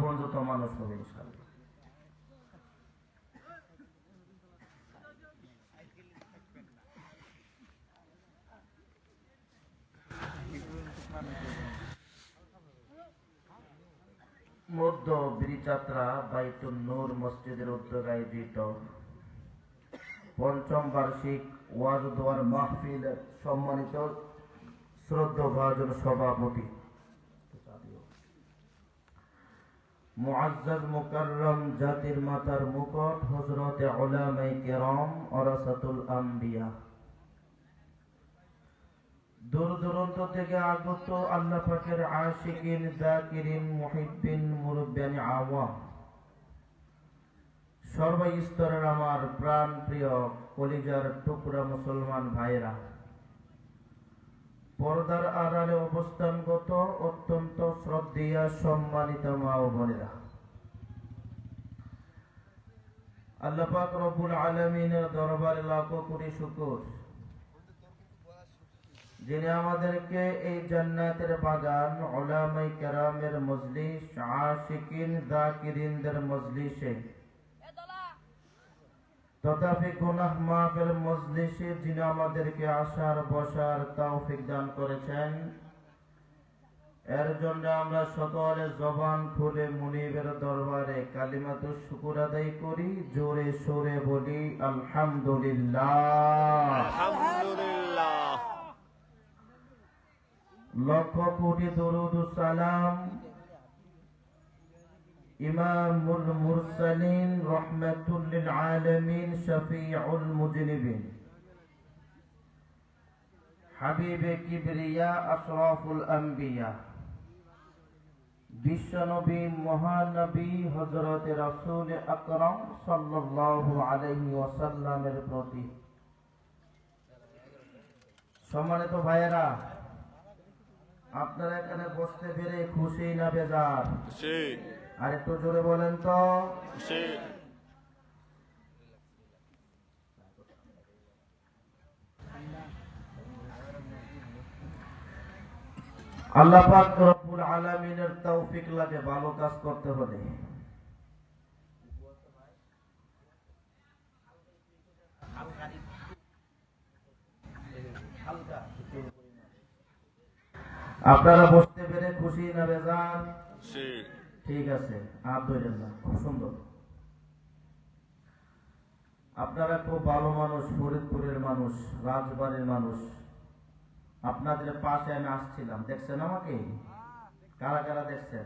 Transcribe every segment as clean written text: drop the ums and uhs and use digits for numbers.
বন্ধুত্ব মানুষ হবে ইনশাআল্লাহ। মধ্য বিরিচাত্রা বাইতুন নূর মসজিদের উদ্যোগে আয়োজিত পঞ্চম বার্ষিক ওয়াজ দোয়ার মাহফিল সম্মানিত শ্রদ্ধভাজন সভাপতি মুআজ্জাজ মুকাররম জাতির মাতার মুকুট হযরতে উলামায়ে কেরাম ওয়ারাসাতুল আম্বিয়া, দূর দূরান্ত থেকে আগত আল্লাহ পাকের আশিকিন যাকিরিন মুহিব্বিন মুরব্বিয়ান আওয়াম, সর্বস্তরের আমার প্রাণ প্রিয় কলিজার টুকরা মুসলমান ভাইরা, পর্দার আড়ালে অবস্থানগত অত্যন্ত শ্রদ্ধেয়া সম্মানিত মা ও বোনেরা, আল্লাহ পাক রব্বুল আলামিনের দরবারে লাখো কোটি শুকর, যিনি আমাদেরকে এই জান্নাতের বাগান উলামায়ে কেরামের মজলিস আশিকিন যাকিরিনদের মজলিসে তথাপি গুনাহ মাফের মজলিসে যিনি আমাদেরকে আসার বসার তৌফিক দান করেছেন, এর জন্য আমরা সকলে জবান খুলে মুনিবের দরবারে কালিমাতুশ শুকর আদায় করি, জোরে সোরে বলি আলহামদুলিল্লাহ। আলহামদুলিল্লাহ। লক্ষ কোটি দরুদ ও সালাম ইমামুল মুরসালিন রাহমাতুল লিল আলামিন শফিউল মুজনিবিন হাবিবে কিবরিয়া আশরাফুল আম্বিয়া বিশ্বনবী মহানবী হযরতে রাসূল আকরাম সাল্লাল্লাহু আলাইহি ওয়াসাল্লামের প্রতি। সম্মানিত ভাইয়েরা, আপনারা এখানে বসতে পেরে খুশি না বেজার? খুশি। আর একটু জোরে বলেন তো। খুশি। আল্লাহ পাক রব্বুল আলামিনের তৌফিক লাগে ভালো কাজ করতে হলে। আপনারা বসতে পেরে খুশি না বেজার? খুশি। ঠিক আছে, হাত ধরেন না, খুব সুন্দর। আপনারা খুব ভালো মানুষ, ফরিদপুরের মানুষ, রাজবাড়ির মানুষ। আপনাদের পাশে আমি আসছিলাম, দেখছেন আমাকে? কারা কারা দেখছেন?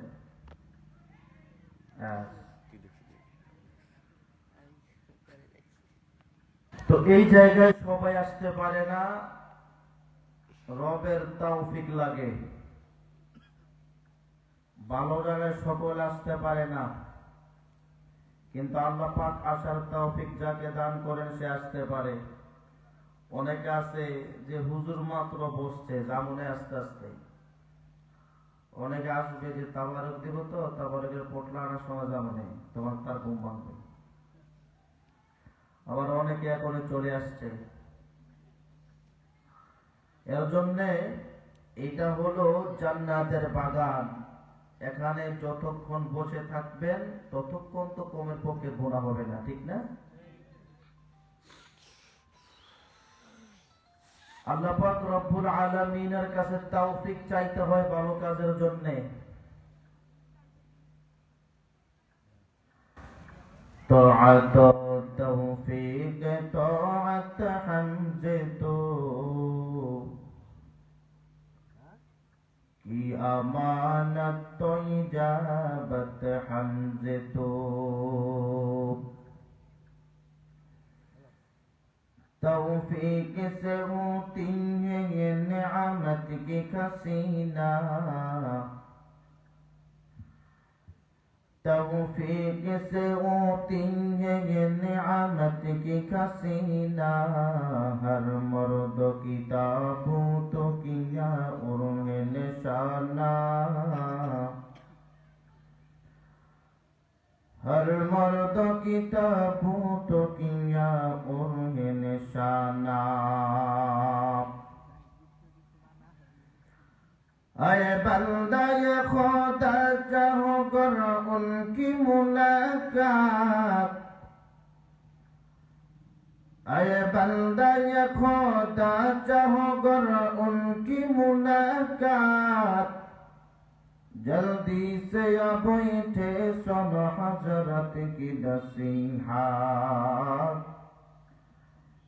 তো এই জায়গায় সবাই আসতে পারে না, রবের তৌফিক লাগে। ভালো জায়গায় সকলে আসতে পারে না, কিন্তু আল্লাহ পাক আসার তৌফিক যাকে দান করেন সে আসতে পারে। অনেকে আছে যে হুজুর মাত্র বসছে জামুনে আস্তে আস্তে, অনেকে আসবে যে তাবারক দিব তো তাবারকের পোটলা আনার সময় জামুনে তোমার তার ঘুম ভাঙবে। আবার অনেকে এখনই চলে আসছে। এর জন্যে এটা হলো জান্নাতের বাগান। এখানে যতক্ষণ বসে থাকবেন ততক্ষণ তো কমের পক্ষে গুনাহ হবে না, ঠিক না? আল্লাহ পাক রব্বুল আলামিনের কাছে তৌফিক চাইতে হয় ভালো কাজের জন্য। তাআত তৌফিক তাআত হামজতু কি আমানত তো ইজাবত হামজতু तौफीक से होती है ये नियामत की खसीना, तौफीक से होती है ये नियामत की खसीना, हर मर्द की ताबूत किया उन्हें निशाना, हर मर्द की ताबूत किया उन्हें निशाना। अय बंदा ये खुदा चाहो कर उनकी मुलाकात, अय बंदा ये खुदा चाहो कर उनकी मुलाकात, जल्दी से अब बैठे सब हजरत की नसीहत,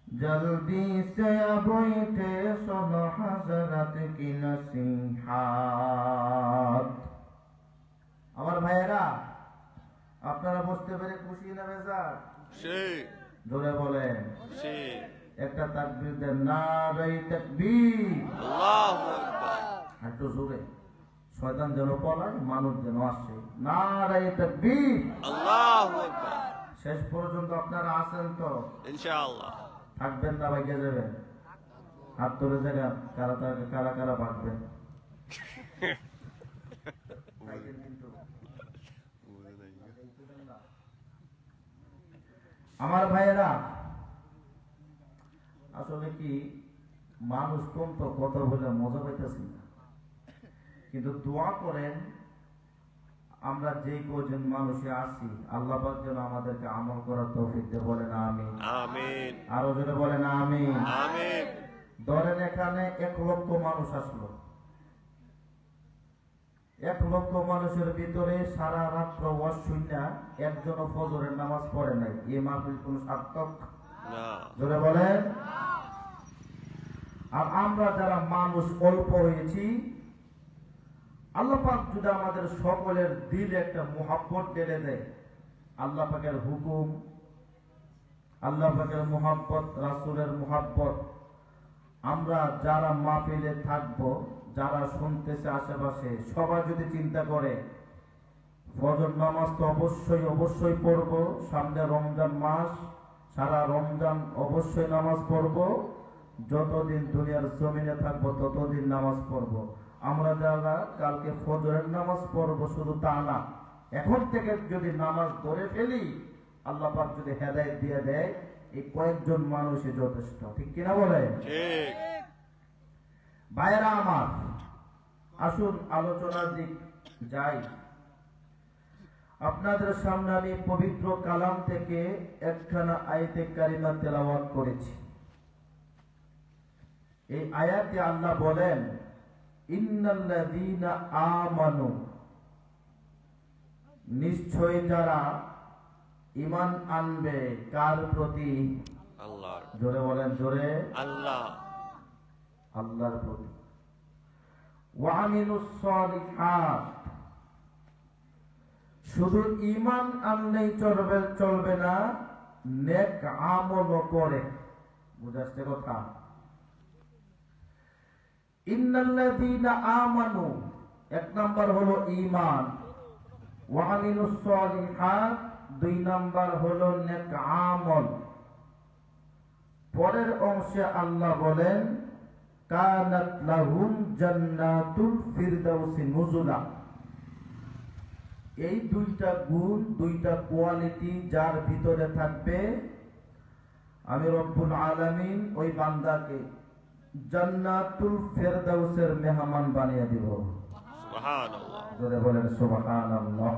जल्दी से अब बैठे सब हजरत की नसीहत। আমার ভাইয়েরা, আপনারা বুঝতে পেরে খুশি না বেজার? সেই জোরে বলেন, সেই একটা তাকবীর দেন, নারে তাকবীর। আল্লাহু আকবার। একটু জোরে, শয়তান যেন পলায়, মানুষ যেন আসে। নারে তাকবীর। আল্লাহু আকবার। শেষ পর্যন্ত আপনারা আছেন তো? ইনশাআল্লাহ। থাকবেন না বাইকে যাবেন? হাত তুলে জায়গা কারা কারা কারা ভাগবেন? আমার ভাইয়েরা, আসলে কি মানুষ কম তো কথা বলে মজা পাইতেছি না, কিন্তু দোয়া করেন আমরা যে কজন মানুষে আছি আল্লাহ পাক যেন আমাদেরকে আমল করার তৌফিক দেয়। বলেন আমিন। আমিন। আরো জোরে বলেন আমিন। আমিন। ধরেন এখানে 1 লক্ষ মানুষ আসলো, 1 লক্ষ মানুষের ভিতরে সারা রাত্র ওয়াজ শুইনা একজনও ফজরের নামাজ পড়ে নাই, এই মাহফিল কোন সার্থক? না। জোরে বলেন। আর আমরা যারা মানুষ অল্প হয়েছি, আল্লাহ পাক যদি আমাদের সকলের দিলে একটা মুহাব্বত ঢেলে দেয়, আল্লাহ পাকের হুকুম, আল্লাহ পাকের মুহাব্বত, রাসূলের মুহাব্বত, আমরা যারা মাহফিলে থাকবো, যারা শুনতেছে আশেপাশে, সবাই যদি চিন্তা করে ফজর নামাজ তো অবশ্যই পড়ব, সামনে রমজান মাস, সারা রমজান অবশ্যই নামাজ পড়ব, যতদিন দুনিয়ার জমিনে থাকবো ততদিন নামাজ পড়ব। আমরা যারা কালকে ফজরের নামাজ পড়ব শুধু তা না, এখন থেকে যদি নামাজ ধরে ফেলি, আল্লাহ পাক যদি হেদায়েত দিয়ে দেয়, এই কয়েকজন মানুষই যথেষ্ট। ঠিক কিনা বলে? ঠিক। ভাইয়েরা আমার, আসুন আলোচনার দিক যাই। আপনাদের সামনে আমি পবিত্র কালাম থেকে একখানা আয়াতে কারিমা তেলাওয়াত করেছি। এই আয়াতে আল্লাহ বলেন, ইন্নাল্লাযীনা আমানু, নিশ্চয় যারা ঈমান আনবে, কার প্রতি? আল্লাহর। জোরে বলেন, জোরে। আল্লাহ। আল্লাহর প্রতি। ওয়া আমিলুস সালিহাত, শুধু ঈমান আনলেই চলবে না, নেক আমলও করে। বুঝাচ্ছে কথা? ইন্নাল্লাযীনা আমানু, 1 নাম্বার হলো ঈমান, ওয়া আমিলুস সালিহাত 2 নাম্বার হলো নেক আমল। পরের অংশে আল্লাহ বলেন, কানাত লাহুম জান্নাতুল ফিরদাউসি নুজুলা। এই 2টা গুণ, 2টা কোয়ালিটি যার ভিতরে থাকবে, আমি রব্বুল আলামিন ওই বান্দাকে জান্নাতুল ফিরদাউসের মেহমান বানিয়ে দিব। সুবহানাল্লাহ। জোরে বলেন সুবহানাল্লাহ।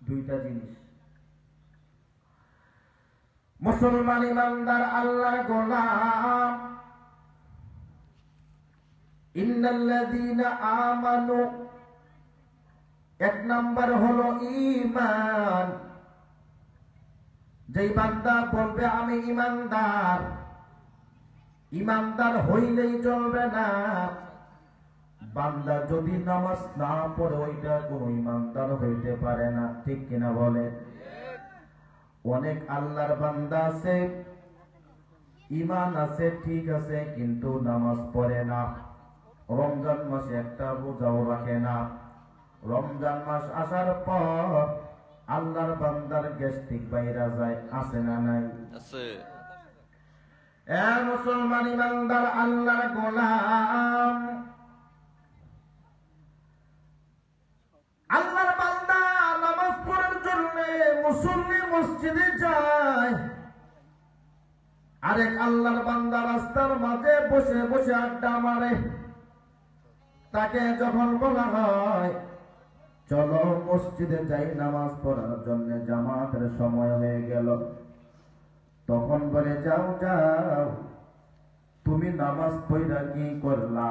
2টা জিনিস। মুসলমান ইমানদার আল্লাহর গোলাম, ইন্নাল্লাযীনা আমানু, 1 নাম্বার হলো ঈমান। যেই বান্দা বলবে আমি ইমানদার, ইমানদার হইলেই চলবে না। বান্দা যদি নামাজ না পড়ে, ওইটা কোন ইমানদার হইতে পারে না। ঠিক কিনা বলে? অনেক আল্লাহর বান্দা আছে, ঈমান আছে, ঠিক আছে, কিন্তু নামাজ পড়ে না। রমজান মাসে একটা রোজাও রাখে না। রমজান মাস আসার পর আল্লাহর বান্দার গ্যাস্ট্রিক বাইরা যায়, আছে না নাই? আছে। মুসলমান ইমানদার আল্লাহর গোলাম, আল্লাহর বান্দা নামাজ পড়ার জন্য মুসল্লি মসজিদে যায়, আরেক আল্লাহর বান্দা রাস্তার মাঝে বসে বসে আড্ডা মারে। তাকে যখন বলা হয় চলো মসজিদে যাই নামাজ পড়ার জন্য, জামাতের সময় হয়ে গেল, তখন বলে যাও যাও, তুমি নামাজ পড়া কি করলা?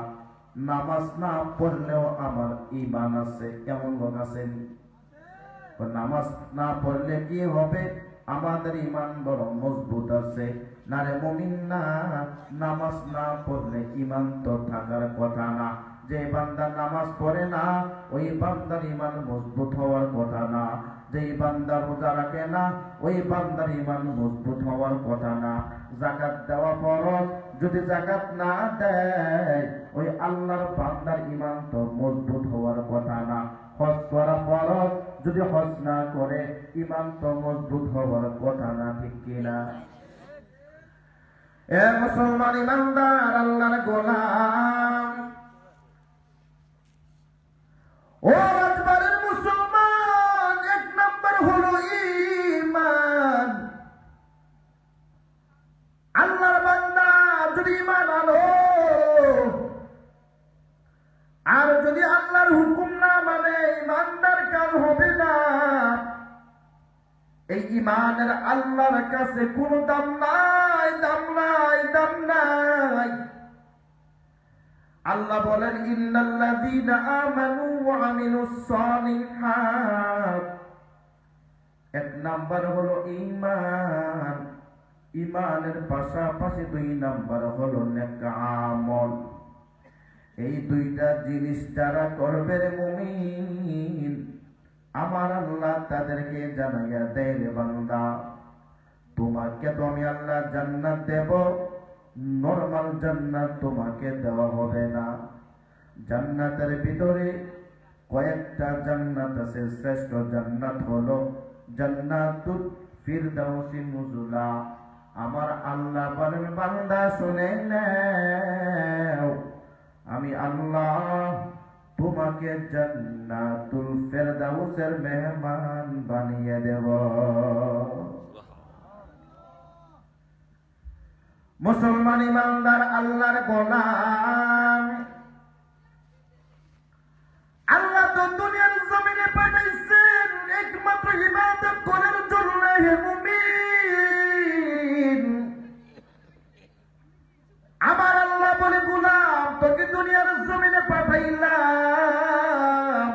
নামাজ না পড়লেও আমার ঈমান আছে। কেমন লোক আছেন? নামাজ না পড়লে কি হবে? আমাদের ঈমান বড় মজবুত আছে। না রে মুমিন না, নামাজ না পড়লে ঈমান তো থাকার কথা না। যে বান্দা নামাজ পড়ে না ওই বান্দার ঈমান মজবুত হওয়ার কথা না। যেই বান্দা রোজা রাখে না ওই বান্দার ঈমান মজবুত হওয়ার কথা না। যাকাত দেওয়া ফরজ, যদি যাকাত না দেয় ওই আল্লাহর বান্দার ঈমান তো মজবুত হওয়ার কথা না। হজ করা ফরজ, যদি হজ না করে ঈমান তো মজবুত হওয়ার কথা না। ঠিক কিনা? এ মুসলমান ইমানদার, আল্লাহর গোলাম, ও রাজবাড়ির মুসলমান, এক নম্বর হলো ঈমান। আল্লাহর বান্দা যদি ঈমান আনো আর যদি আল্লাহর হুকুম না মানে ঈমানদার কাজ হবে না। এই ঈমানের আল্লাহর কাছে কোনো দাম নাই, দাম নাই, দাম নাই। আল্লাহ বলেন ইন্নাল্লাযীনা আমানু ওয়া আমিলুস সালিহাত। এক নাম্বার হলো ঈমান, ঈমানের পাশাপাশি দুই নাম্বার হলো নেক আমল। এই দুইটা জিনিস যারা করবে রে মুমিন, আমার আল্লাহ তাদেরকে জানাইয়া দেয় রে বান্দা, তোমাকে তো আমি আল্লাহ জান্নাত দেব, নরমাল জান্নাত তোমাকে দেওয়া হবে না। জান্নাতের ভিতরে কয়েকটা জান্নাত আছে, শ্রেষ্ঠ জান্নাত হলো জান্নাতুল ফিরদাউসি নুজুলা। আমার আল্লাহ বলেন বান্দা শুনে নাও, আমি আল্লাহ তোমাকে জান্নাতুল ফিরদাউসের মেহমান বানিয়ে দেব। মুসলমান ইমানদার, আল্লাহর গোলাম, আল্লাহ তো দুনিয়ার জমিনে পাঠাইছেন একমাত্র ইবাদত করার জন্য। হে মুমিন, আমার আল্লাহ বলে গোলাম তোকে দুনিয়ার জমিনে পাঠাইলাম,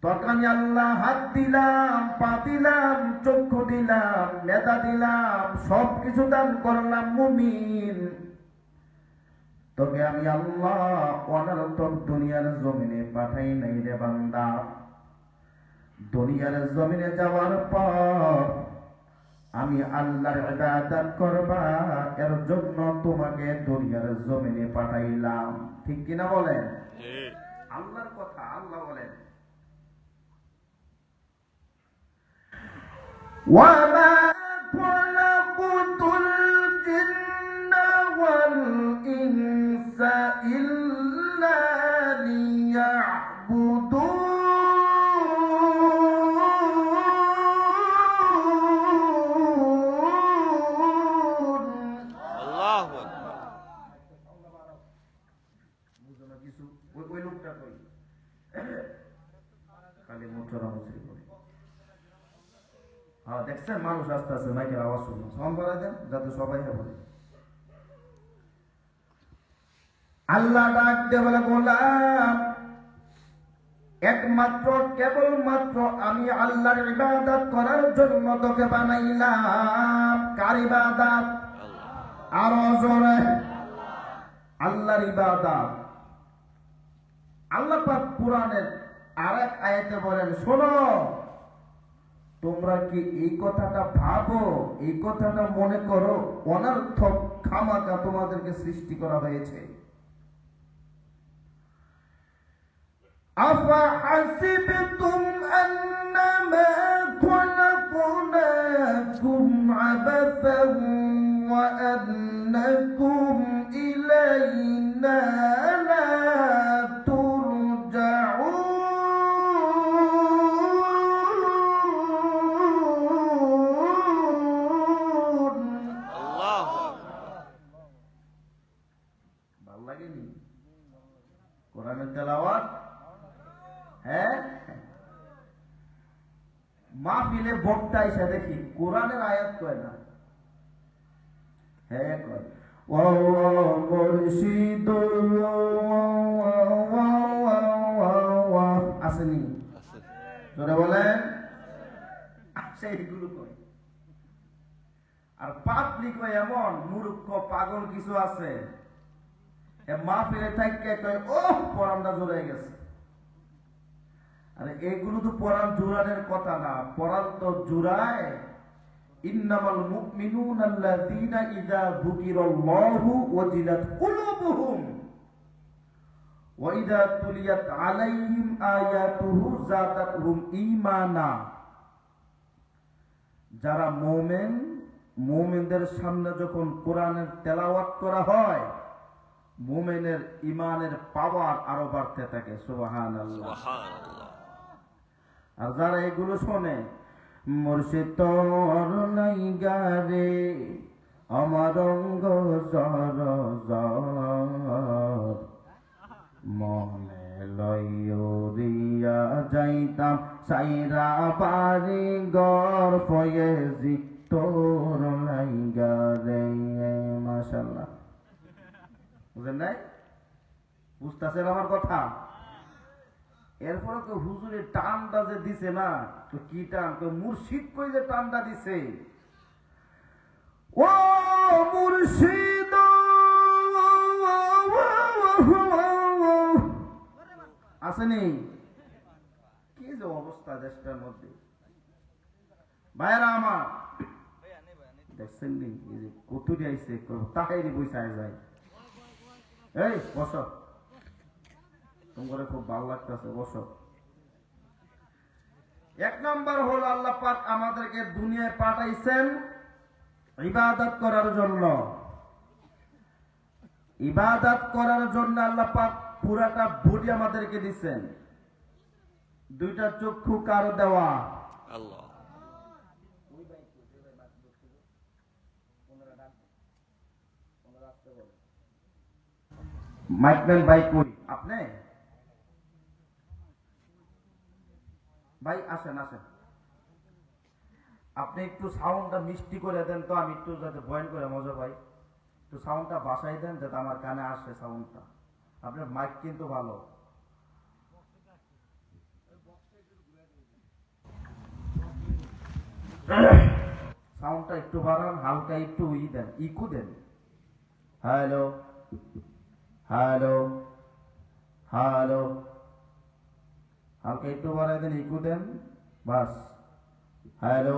তোকে আমি আল্লাহ হাত দিলাম, পা দিলাম, চক্ষু দিলাম, মেধা দিলাম, সবকিছু দান করলাম। মুমিন, তোকে আমি আল্লাহ অনর্থক দুনিয়ার জমিনে পাঠাই নাই রে বান্দা। দুনিয়ার জমিনে যাওয়ার পর আমি আল্লাহর ইবাদত করবা, এর জন্য তোমাকে দুনিয়ার জমিনে পাঠাইলাম। ঠিক কিনা বলেন? আল্লাহর কথা আল্লাহ বলেন, وَمَا خَلَقْتُ الْجِنَّ وَالْإِنسَ إِلَّا لِيَعْبُدُونِ। আল্লাহু আকবার। বুঝো না কিছু? ওই লোকটা কই খালি মোটর মুচরি করে। হ্যাঁ, দেখছেন মানুষ আস্তে আস্তে মাইকের আওয়াজ শুনুন, সাউন্ড বাড়াই দেন যাতে সবাই বলে। আল্লাহ ডাক দিয়ে বলে গোলাম, একমাত্র কেবলমাত্র আমি আল্লাহর ইবাদত করার জন্য তোকে বানাইলাম। কার ইবাদত? আরো জোরে, আল্লাহর ইবাদত। আল্লাহ পাক কুরআনের আরেক আয়াতে বলেন, শোনো, তোমরা কি এই কথাটা ভাবো, এই কথাটা মনে করো অনর্থক খামাকা তোমাদেরকে সৃষ্টি করা হয়েছে? আফাহাসিবতুম আন্নামা খলাকনাকুম আবাসান ওয়া আন্নাকুম ইলাইনা লা তুরজাউন। আল্লাহু আকবার। ভাল লাগেনি? মাহফিলে বক্তা এসে দেখি কোরআনের আয়াত কয় না, হ্যাঁ কয় ও মুর্শিদ আসেনি, আছে। জোরে বলেন, সেইগুলো কয়। আর পাবলিক এমন মূর্খ পাগল কিছু আছে, মাহফিলে থাকতে কয় ও পরানটা জোরে গেছে। আরে এগুলো তো পরান জোরানের কথা না, পরান তো জুড়ায় ইন্নামাল মুমিনুনা আল্লাযীনা ইযা যুকিরাল্লাহু ওয়াজিলাত কুলুবুহুম ওয়া ইযা তুলিয়াত আলাইহিম আয়াতুহু যাদাতহুম ঈমানা। যারা মুমিন, মুমিনদের সামনে যখন কোরআনের তেলাওয়াত করা হয়, মুমিনের ঈমানের পাওয়ার আরো বাড়তে থাকে। সুবহানাল্লাহ। সুবহানাল্লাহ। আর যারা এগুলো শোনে, মুর্শিদ তোর লাইগা রে আমার অঙ্গ জর জর, মনে লইয়া যাইতাম সাইরা পারি গর ফয়েজি তোর লাইগা রে। মাশাআল্লাহ, বুঝেন নাই? বুঝতেছেন আমার কথা? এরপরে তো হুজুরের টানটা যে দিছে না, তো কি টান, তো মুর্শিদ কই যে টানটা দিছে, ও মুর্শিদ আসেনি, কি যে অবস্থা দেশটার মধ্যে। ভাইরা আমার দেখছেন নি, এই যে কতুরি আইছে তাহাইরি বইসায় যায়। এই বস, তোমার খুব ভালো লাগতেছে, বসো। এক নাম্বার হলো আল্লাহ পাক আমাদেরকে দুনিয়ায় পাঠাইছেন ইবাদত করার জন্য। ইবাদত করার জন্য আল্লাহ পাক পুরাটা বডি আমাদেরকে দিচ্ছেন। দুইটা চক্ষু কার দেওয়া? আল্লাহ। মাইকম্যান ভাই কই? আপনি ভাই আসেন আসেন, আপনি একটু সাউন্ডটা মিষ্টি করে দেন তো, আমি একটু যাতে বয়ান করে মজা পাই। একটু সাউন্ডটা বাসাই দেন যাতে আমার কানে আসে সাউন্ডটা। আপনার মাইক কিন্তু ভালো। সাউন্ডটা একটু বাড়ান, হালকা একটু দেন, ইকু দেন। হ্যালো হ্যালো হ্যালো, হালকা একটু বাড়াই দেন, ইকু দেন, বাস। হ্যালো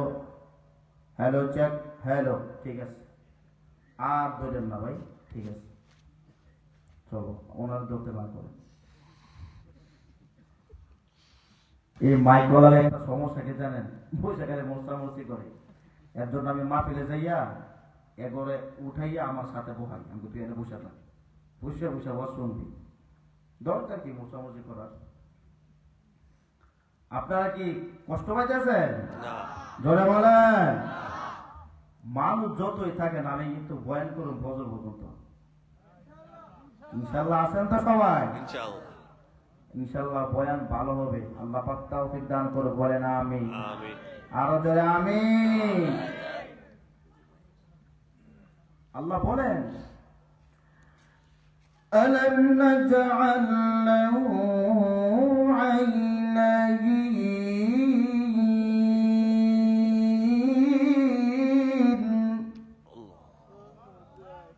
হ্যালো চেক, হ্যালো, ঠিক আছে। আর ধরেন না ভাই, ঠিক আছে, চলো ওনার ধরতে না করেন। এই মাইকওয়ালার একটা সমস্যা কি জানেন? বসে গেলে মোস্তামস্তি করে। এর জন্য আমি মাহফিলে যাইয়া এগরে উঠাইয়া আমার সাথে বহাই, আমি তুই এনে বসে থাক, বসে বসে বস শুনবি, দরকার কি মোস্তামস্তি করার? আপনারা কি কষ্ট পাইতেছেন? না। জোরে বলেন। মানুষ যতই থাকেন, আমি কিন্তু বয়ান করুন বজর পর্যন্ত। ইনশাল্লাহ আছেন তো সবাই? ইনশাআল্লাহ। ইনশাল্লাহ বয়ান ভালো হবে। আল্লাহ পাক তৌফিক দান করে, বলেন আমিন। আমিন। আরো জোরে আমিন। আল্লাহ বলেন, আলাম নাজআল লাহু আইনাইন।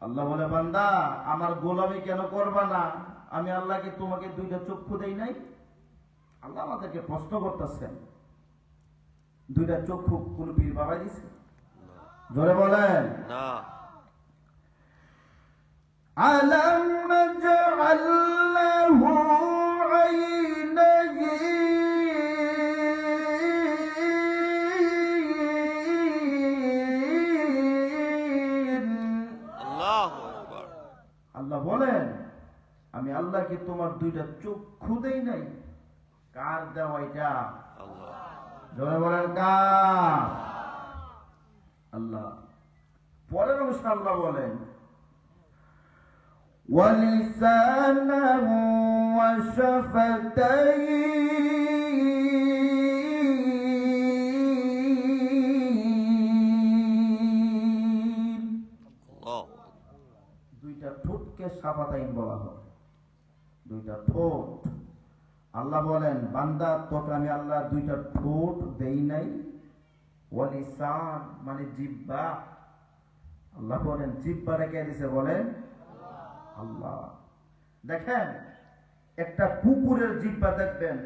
আল্লাহ বলে, বান্দা আমার গোলামি কেন করবা না? আমি আল্লাহকে তোমাকে দুইটা চক্ষু দেই নাই? আল্লাহ আমাদেরকে প্রশ্ন করতেছেন, দুইটা চক্ষু কোন পীর বাবা দিছে? জোরে বলেন না। আলাম নাজআল লাহু আইনাইন। আল্লাহু আকবার। আল্লাহ বলেন, আমি আল্লাহকে তোমার দুইটা চক্ষু দেই নাই? কার দেওয়া এটা? আল্লাহ। জোরে বলেন কার? আল্লাহ। পরের অংশ আল্লাহ বলেন, ওয়ালিসানাহু ওয়াশফাতাইন। দুইটাকে শাফাতাইন বলা হয়, দুইটা ঠোঁট। আল্লাহ বলেন, বান্দা তোকে আমি আল্লাহ দুইটা ঠোঁট দেই নাই, ওয়ালিসান মানে জিহ্বা। আল্লাহ বলেন জিহ্বাটা কে দিছে বলেন? আল্লাহ। দেখেন একটা কুকুরের জিহ্বা দেখবেন,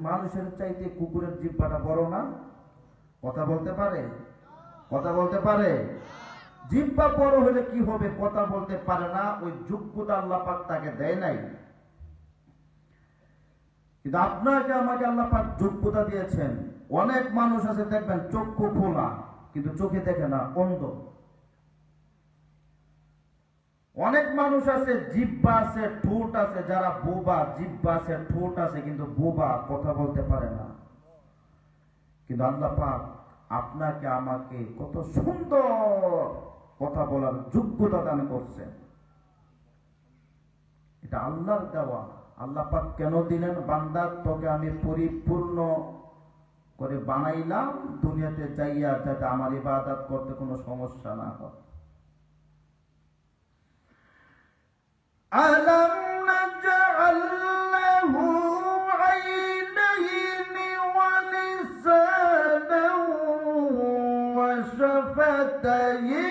মানুষের চাইতে কুকুরের জিহ্বাটা বড় না? কথা বলতে পারে? কথা বলতে পারে? জিহ্বা বড় হলে কি হবে? কথা বলতে পারে না, ওই যোগ্যতা আল্লাহ পাক তাকে দেয় নাই। কিন্তু আপনাকে আমাকে আল্লাহ পাক যোগ্যতা দিয়েছেন। অনেক মানুষ আছে দেখবেন চক্ষু খোলা কিন্তু চোখে দেখে না, অন্ধ। অনেক মানুষ আছে জিহ্বা আছে, ঠোঁট আছে, যারা বোবা, জিহ্বা আছে, ঠোঁট আছে কিন্তু বোবা, কথা বলতে পারে না। কিন্তু আল্লাহ পাক আপনাকে আমাকে কত সুন্দর কথা বলার যোগ্যতা দান করছেন। এটা আল্লাহর দেওয়া। আল্লাহ পাক কেন দিলেন? বান্দা তোকে আমি পরিপূর্ণ করে বানাইলাম দুনিয়াতে যাইয়া, যাতে আমার ইবাদত করতে কোনো সমস্যা না হয়। আলাম নাজআল লাহু আইনাইনি ওয়া লিসানান ওয়া শাফাতাইন।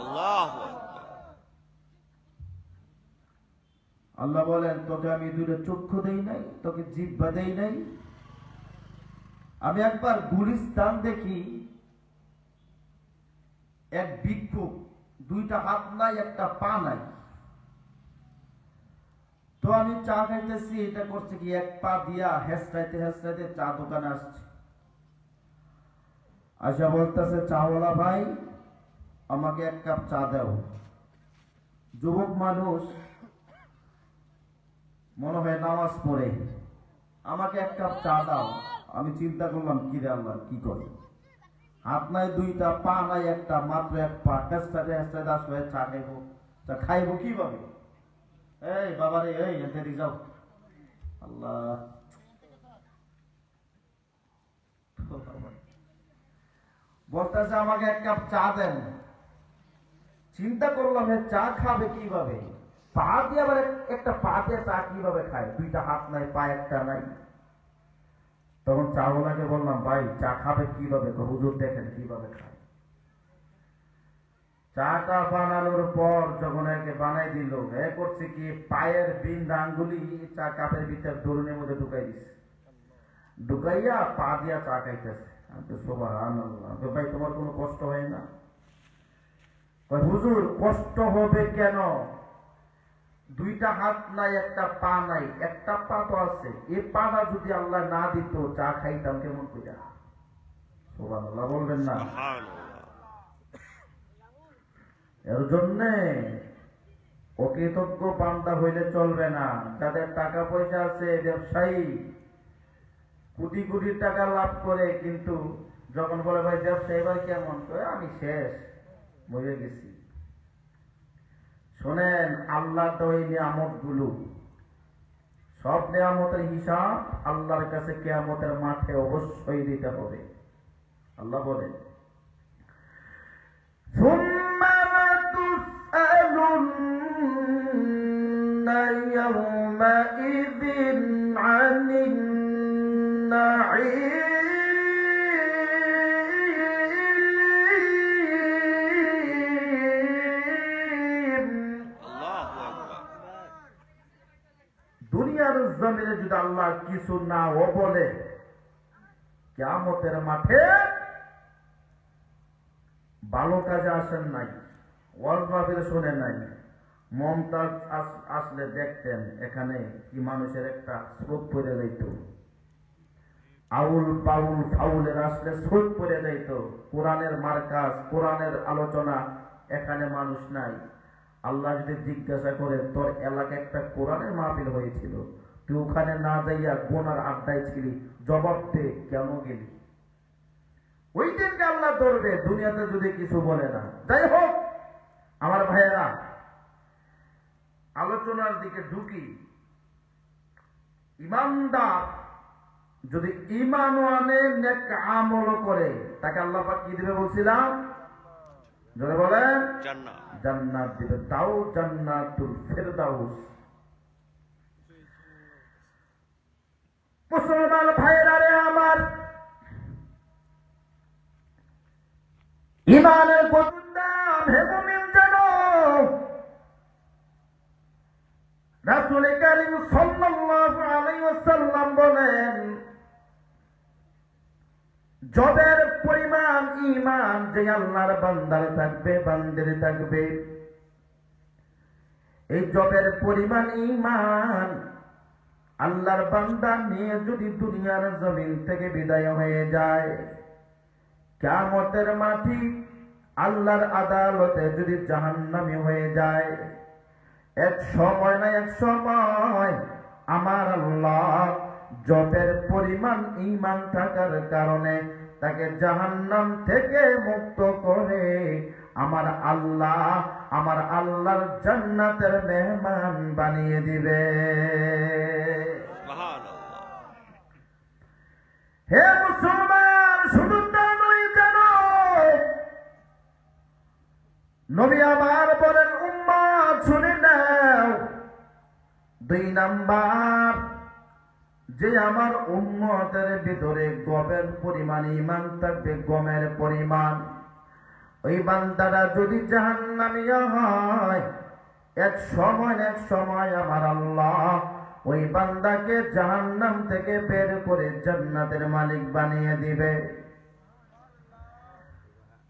আল্লাহু আকবার। আল্লাহ বলেন তোকে আমি দুটো চক্ষু দেই নাই, তোকে জিহ্বা দেই নাই। আমি একবার গুলিস্তান দেখি, এক ভিক্ষুক, দুইটা হাত নাই, একটা পা নাই। তো আমি চা খাইতেছি, এটা করছে কি, এক পা দিয়া হেসরাইতে হেসরাইতে চা দোকানে আসছে। আশা বলতেছে, চাওয়ালা ভাই আমাকে এক কাপ চা দাও। যুবক মানুষ, মনে হয় নামাজ পড়ে, আমাকে এক কাপ চা দাও। আমি চিন্তা করলাম, কি রে আল্লাহ, কি করে? হাত নাই দুইটা, পা নাই একটা, মাত্র এক পা, হেসরাইতে হেসরাইতে আসবে, চা খাইবো। চা খাইবো কিভাবে? এই বাবারে, এই এদিকে যাও। আল্লাহ, বলতেছে আমাকে এক কাপ চা দেন। চিন্তা করলাম, চা খাবে কিভাবে? পা দিয়ে আবার একটা পা দিয়ে চা কিভাবে খায়? দুইটা হাত নাই, পা একটা নাই। তখন চাওয়ালাকে বললাম, ভাই চা খাবে কিভাবে? হুজুর দেখেন কিভাবে খায়। চাটা বানানোর পর যখন একে বানাই দিল, এ করছে কি, পায়ের বিন্দা আঙ্গুলি চা কাপের ভিতরে দরুনের মধ্যে ঢুকাই দিছে, ঢুকাইয়া পা দিয়া চা খাইতেছে। আমি তো সুবহানাল্লাহ। ভাই তোমার কোনো কষ্ট হয় না? হুজুর কষ্ট হবে কেন? দুইটা হাত নাই, একটা পা নাই, একটা পা তো আছে। এই পাটা যদি আল্লাহ না দিত, চা খাইতাম কেমন করে? সুবহানাল্লাহ বলবেন না? সুবহানাল্লাহ। এর জন্যে অকৃতজ্ঞ বান্দা হইলে চলবে না। যাদের টাকা পয়সা আছে, ব্যবসায়ী কোটি কোটি টাকা লাভ করে, কিন্তু যখন বলে ভাই ব্যবসা এবার কেমন, আমি শেষ, মরে গেছি। শোনেন, আল্লাহ তো এই নিয়ামত গুলো, সব নিয়ামতের হিসাব আল্লাহর কাছে কিয়ামতের মাঠে অবশ্যই দিতে হবে। আল্লাহ বলেন, সুম্মা লাতুসআলুন্না ইয়াওমাইযিন আনিন নাঈম। আল্লাহু আকবার। দুনিয়ার জমিনে যদি আল্লাহ কিছু না ও বলে, কিয়ামতের মাঠে ভালো কাজে আসেন নাই, ওয়াজ মাহফিল শোনেন নাই, মমতাজ আসলে দেখতেন এখানে কি মানুষের একটা স্রোত পড়ে যাইত, আউল পাউল ফাউলের আসলে স্রোত পড়ে যাইত। কোরআনের মার্কাজ, কোরআনের আলোচনা, এখানে মানুষ নাই। আল্লাহ যদি জিজ্ঞাসা করে, তোর এলাকায় একটা কোরআনের মাহফিল হয়েছিল, তুই ওখানে না যাইয়া গোনার আড্ডায় ছিলি, জবাব দে কেন গেলি? ওই দিনকে আল্লাহ ধরবে, দুনিয়াতে যদি কিছু বলে না। যাই হোক আমার ভাইয়েরা, আলোচনার দিকে ঢুকি। ইমানদার যদি ঈমান আনে, নেক আমল করে, তাকে আল্লাহ পাক কি দিবে বলছিলাম? জোরে বলেন। জান্নাত। জান্নাত দিবে। তাও জান্নাতুল ফেরদাউস। মুসলমান ভাইরা রে আমার, ঈমানের কত দাম হে মুমিন জানো। রাসূল কারীম সাল্লাল্লাহু আলাইহি ওয়াসাল্লাম বলেন, যবের পরিমাণ ঈমান যে আল্লাহর বান্দার থাকবে, বান্দের থাকবে, এই জবের পরিমাণ ঈমান আল্লাহর বান্দা নিয়ে যদি দুনিয়ার জমিন থেকে বিদায় হয়ে যায়, কিয়ামতের মাটি আল্লাহর আদালতে যদি জাহান্নামী হয়ে যায়, এক সময় না এক সময় আমার আল্লাহ জবের পরিমাণ ঈমান থাকার কারণে তাকে জাহান্নাম থেকে মুক্ত করে আমার আল্লাহর জান্নাতের মেহমান বানিয়ে দিবে। সুবহানাল্লাহ। হে মুসলমান, শুধু তা নয় জানো, নবী আমার বলেন, উম্মত শুনে নাও, 2 নাম্বার, যে আমার উম্মতের ভিতরে গমের পরিমাণ ঈমান থাকবে, গমের পরিমাণ, ওই বান্দারা যদি জাহান্নামী হয়, এক সময় আমার আল্লাহ ওই বান্দাকে জাহান্নাম থেকে বের করে জান্নাতের মালিক বানিয়ে দিবে।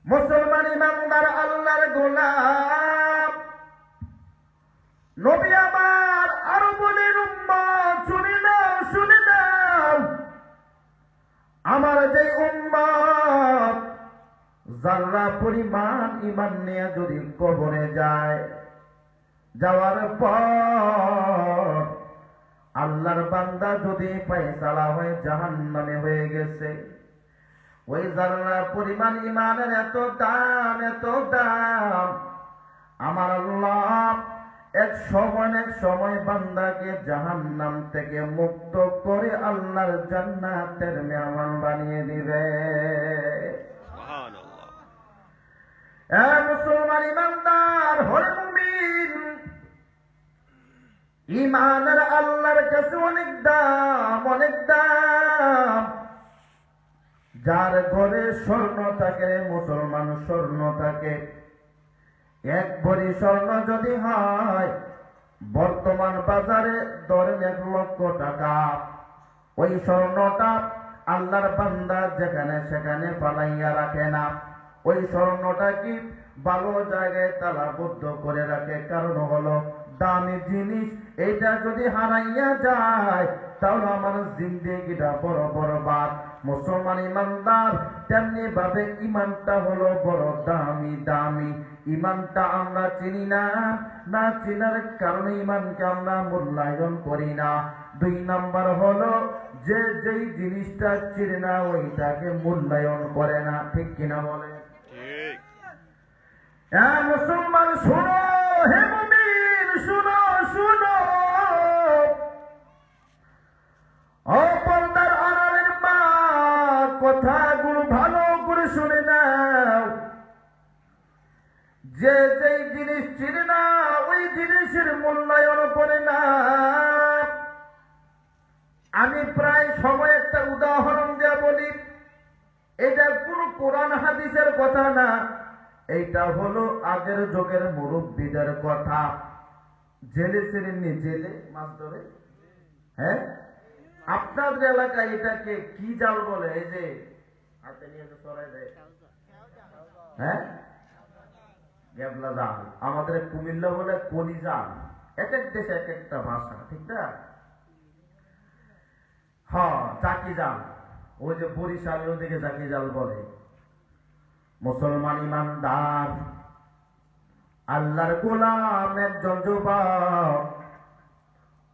মুসলমান ইমানদার আল্লাহর গোলাম, নবী আমার আরো বলেন, উম্মত শুনে নাও, আমার যে উম্মত যারা পরিমাণ ঈমান নিয়ে যদি কবরে যায়, যাওয়ার পর আল্লাহর বান্দা যদি ফয়সালা হয়ে জাহান্নামে হয়ে গেছে, ওই যারা পরিমাণ ঈমানের এত দাম, আমার আল্লাহ এক সময় বান্দাকে জাহান্নাম থেকে মুক্ত করে আল্লাহর জান্নাতের মেহমান বানিয়ে দিবে। সুবহানাল্লাহ। এ মুসলমান ইমানদার হরে মুমিন, ঈমানের আল্লাহর কাছে অনেক দাম। যার ঘরে স্বর্ণ থাকে, মুসলমান স্বর্ণ থাকে, 1 ভরি স্বর্ণ যদি হয়, বর্তমান বাজারে ধরেন 1 লক্ষ টাকা, ওই স্বর্ণটা আল্লাহর বান্দা যেখানে সেখানে ফালাইয়া রাখে না, ওই স্বর্ণটা কি ভালো জায়গায় তালাবদ্ধ করে রাখে। কারণ হলো দামি জিনিস, এটা যদি হারাইয়া যায় তাহলে আমার জিন্দেগিটা বড় বরবাদ। মুসলমান ইমানদার তেমনি ভাবে ঈমানটা হলো বড় দামি। ঈমানটা আমরা চিনি না, চিনার কারণে ঈমানকে আমরা মূল্যায়ন করি না। 2 নাম্বার হলো যেই জিনিসটা চিনে না ওইটাকে মূল্যায়ন করে না। ঠিক কিনা বলে? ঠিক। মুসলমান শোনো, হে মুমিন শোনো, ও পর্দার আড়ালের মা, কথাগুলো ভালো করে শুনে নাও। যেই জিনিস চিনে না ওই জিনিসের মূল্যায়ন করে না। আমি প্রায় সময় একটা উদাহরণ দেয়া বলি, এটা কোনো কোরআন হাদিসের কথা না, এইটা হলো আগের যুগের মুরব্বীদের কথা। জেলে ছিলেননি, জেলে মাছ ধরে, হ্যাঁ, আপনাদের এলাকায় এটাকে কি জাল বলে? এই যে হাতে নিয়ে সরাই দেয়, হ্যাঁ, গ্যাবলা জাল। আমাদের কুমিল্লা বলে কলি জাল। এক এক দেশে এক একটা ভাষা, ঠিক না? হ্যাঁ, চাকি জাল, ওই যে বরিশালের ওদিকে চাকি জাল বলে। মুসলমান ইমানদার আল্লাহর গোলাম একজন যুবক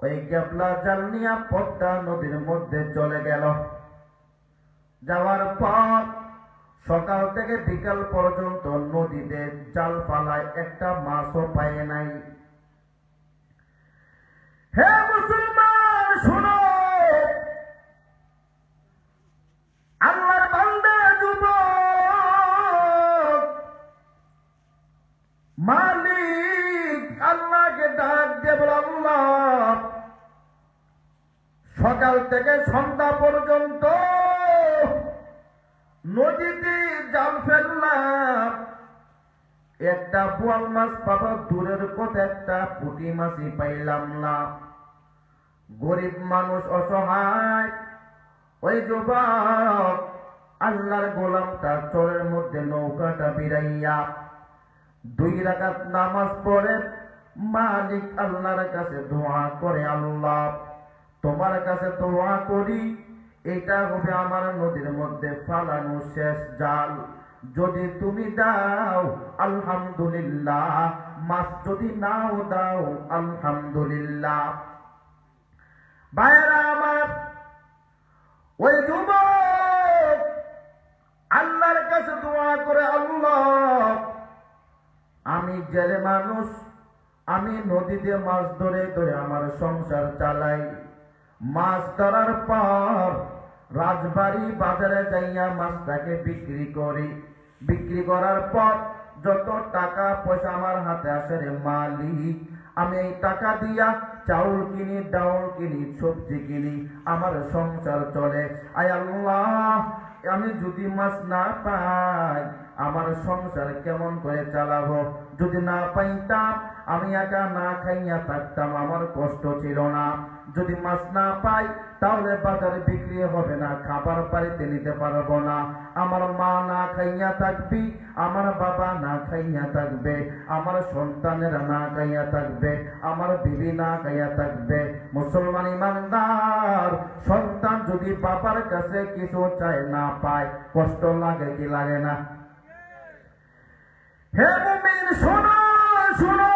ওই গ্যাবলা জাল নিয়ে পদ্মা নদীর মধ্যে চলে গেল। যাওয়ার পর সকাল থেকে বিকাল পর্যন্ত নদীতে জাল ফালায়, একটা মাছও পায় নাই। হে মুসলমান শোনো, মালিক আল্লাহকে ডাক দিয়ে বলে, আল্লাহ, সকাল থেকে সন্ধ্যা পর্যন্ত নদীতে জাল ফেললাম, একটা বোয়াল মাছ পাবো দূরের কথা, একটা পুঁটি মাছই পাইলাম না। গরিব মানুষ, অসহায় ওই যুবক আল্লাহর গোলামটা চরের মধ্যে নৌকাটা বিরাইয়া 2 রাকাত নামাজ পড়ে মালিক আল্লাহর কাছে দোয়া করে, আল্লাহ, তোমার কাছে দোয়া করি, এটা হবে আমার নদীর মধ্যে ফালানো শেষ জাল। যদি তুমি দাও আলহামদুলিল্লাহ, মাছ যদি নাও দাও আলহামদুলিল্লাহ। ভাইরা আমার, ওই যুবক আল্লাহর কাছে দোয়া করে, আল্লাহ, আমি জেলে মানুষ, আমি নদীতে মাছ ধরে ধরে আমার সংসার চালাই। মাছ ধরার পর রাজবাড়ি বাজারে যাইয়া মাছটাকে বিক্রি করি। বিক্রি করার পর যত টাকা পয়সা আমার হাতে আসে রে মালিক, আমি এই টাকা দিয়া চাউল কিনি, ডাউল কিনি, সবজি কিনি, আমার সংসার চলে। আয় আল্লাহ, আমি যদি মাছ না পাই আমার সংসার কেমন করে চালাবো? যদি না পাইতাম আমি একা না খাইয়া থাকতাম, আমার কষ্ট ছিল না। যদি মাছ না পাই তাহলে বাজারে বিক্রি হবে না, খাবার বাড়িতে নিতে পারবো না। আমার মা না খাইয়া থাকবি, আমার বাবা না খাইয়া থাকবে, আমার সন্তানেরা না খাইয়া থাকবে, আমার বিবি না খাইয়া থাকবে। মুসলমান ইমানদার, সন্তান যদি বাবার কাছে কিছু চায় না পায়, কষ্ট লাগে কি লাগে না? হে মুমিন, শোনো শোনো,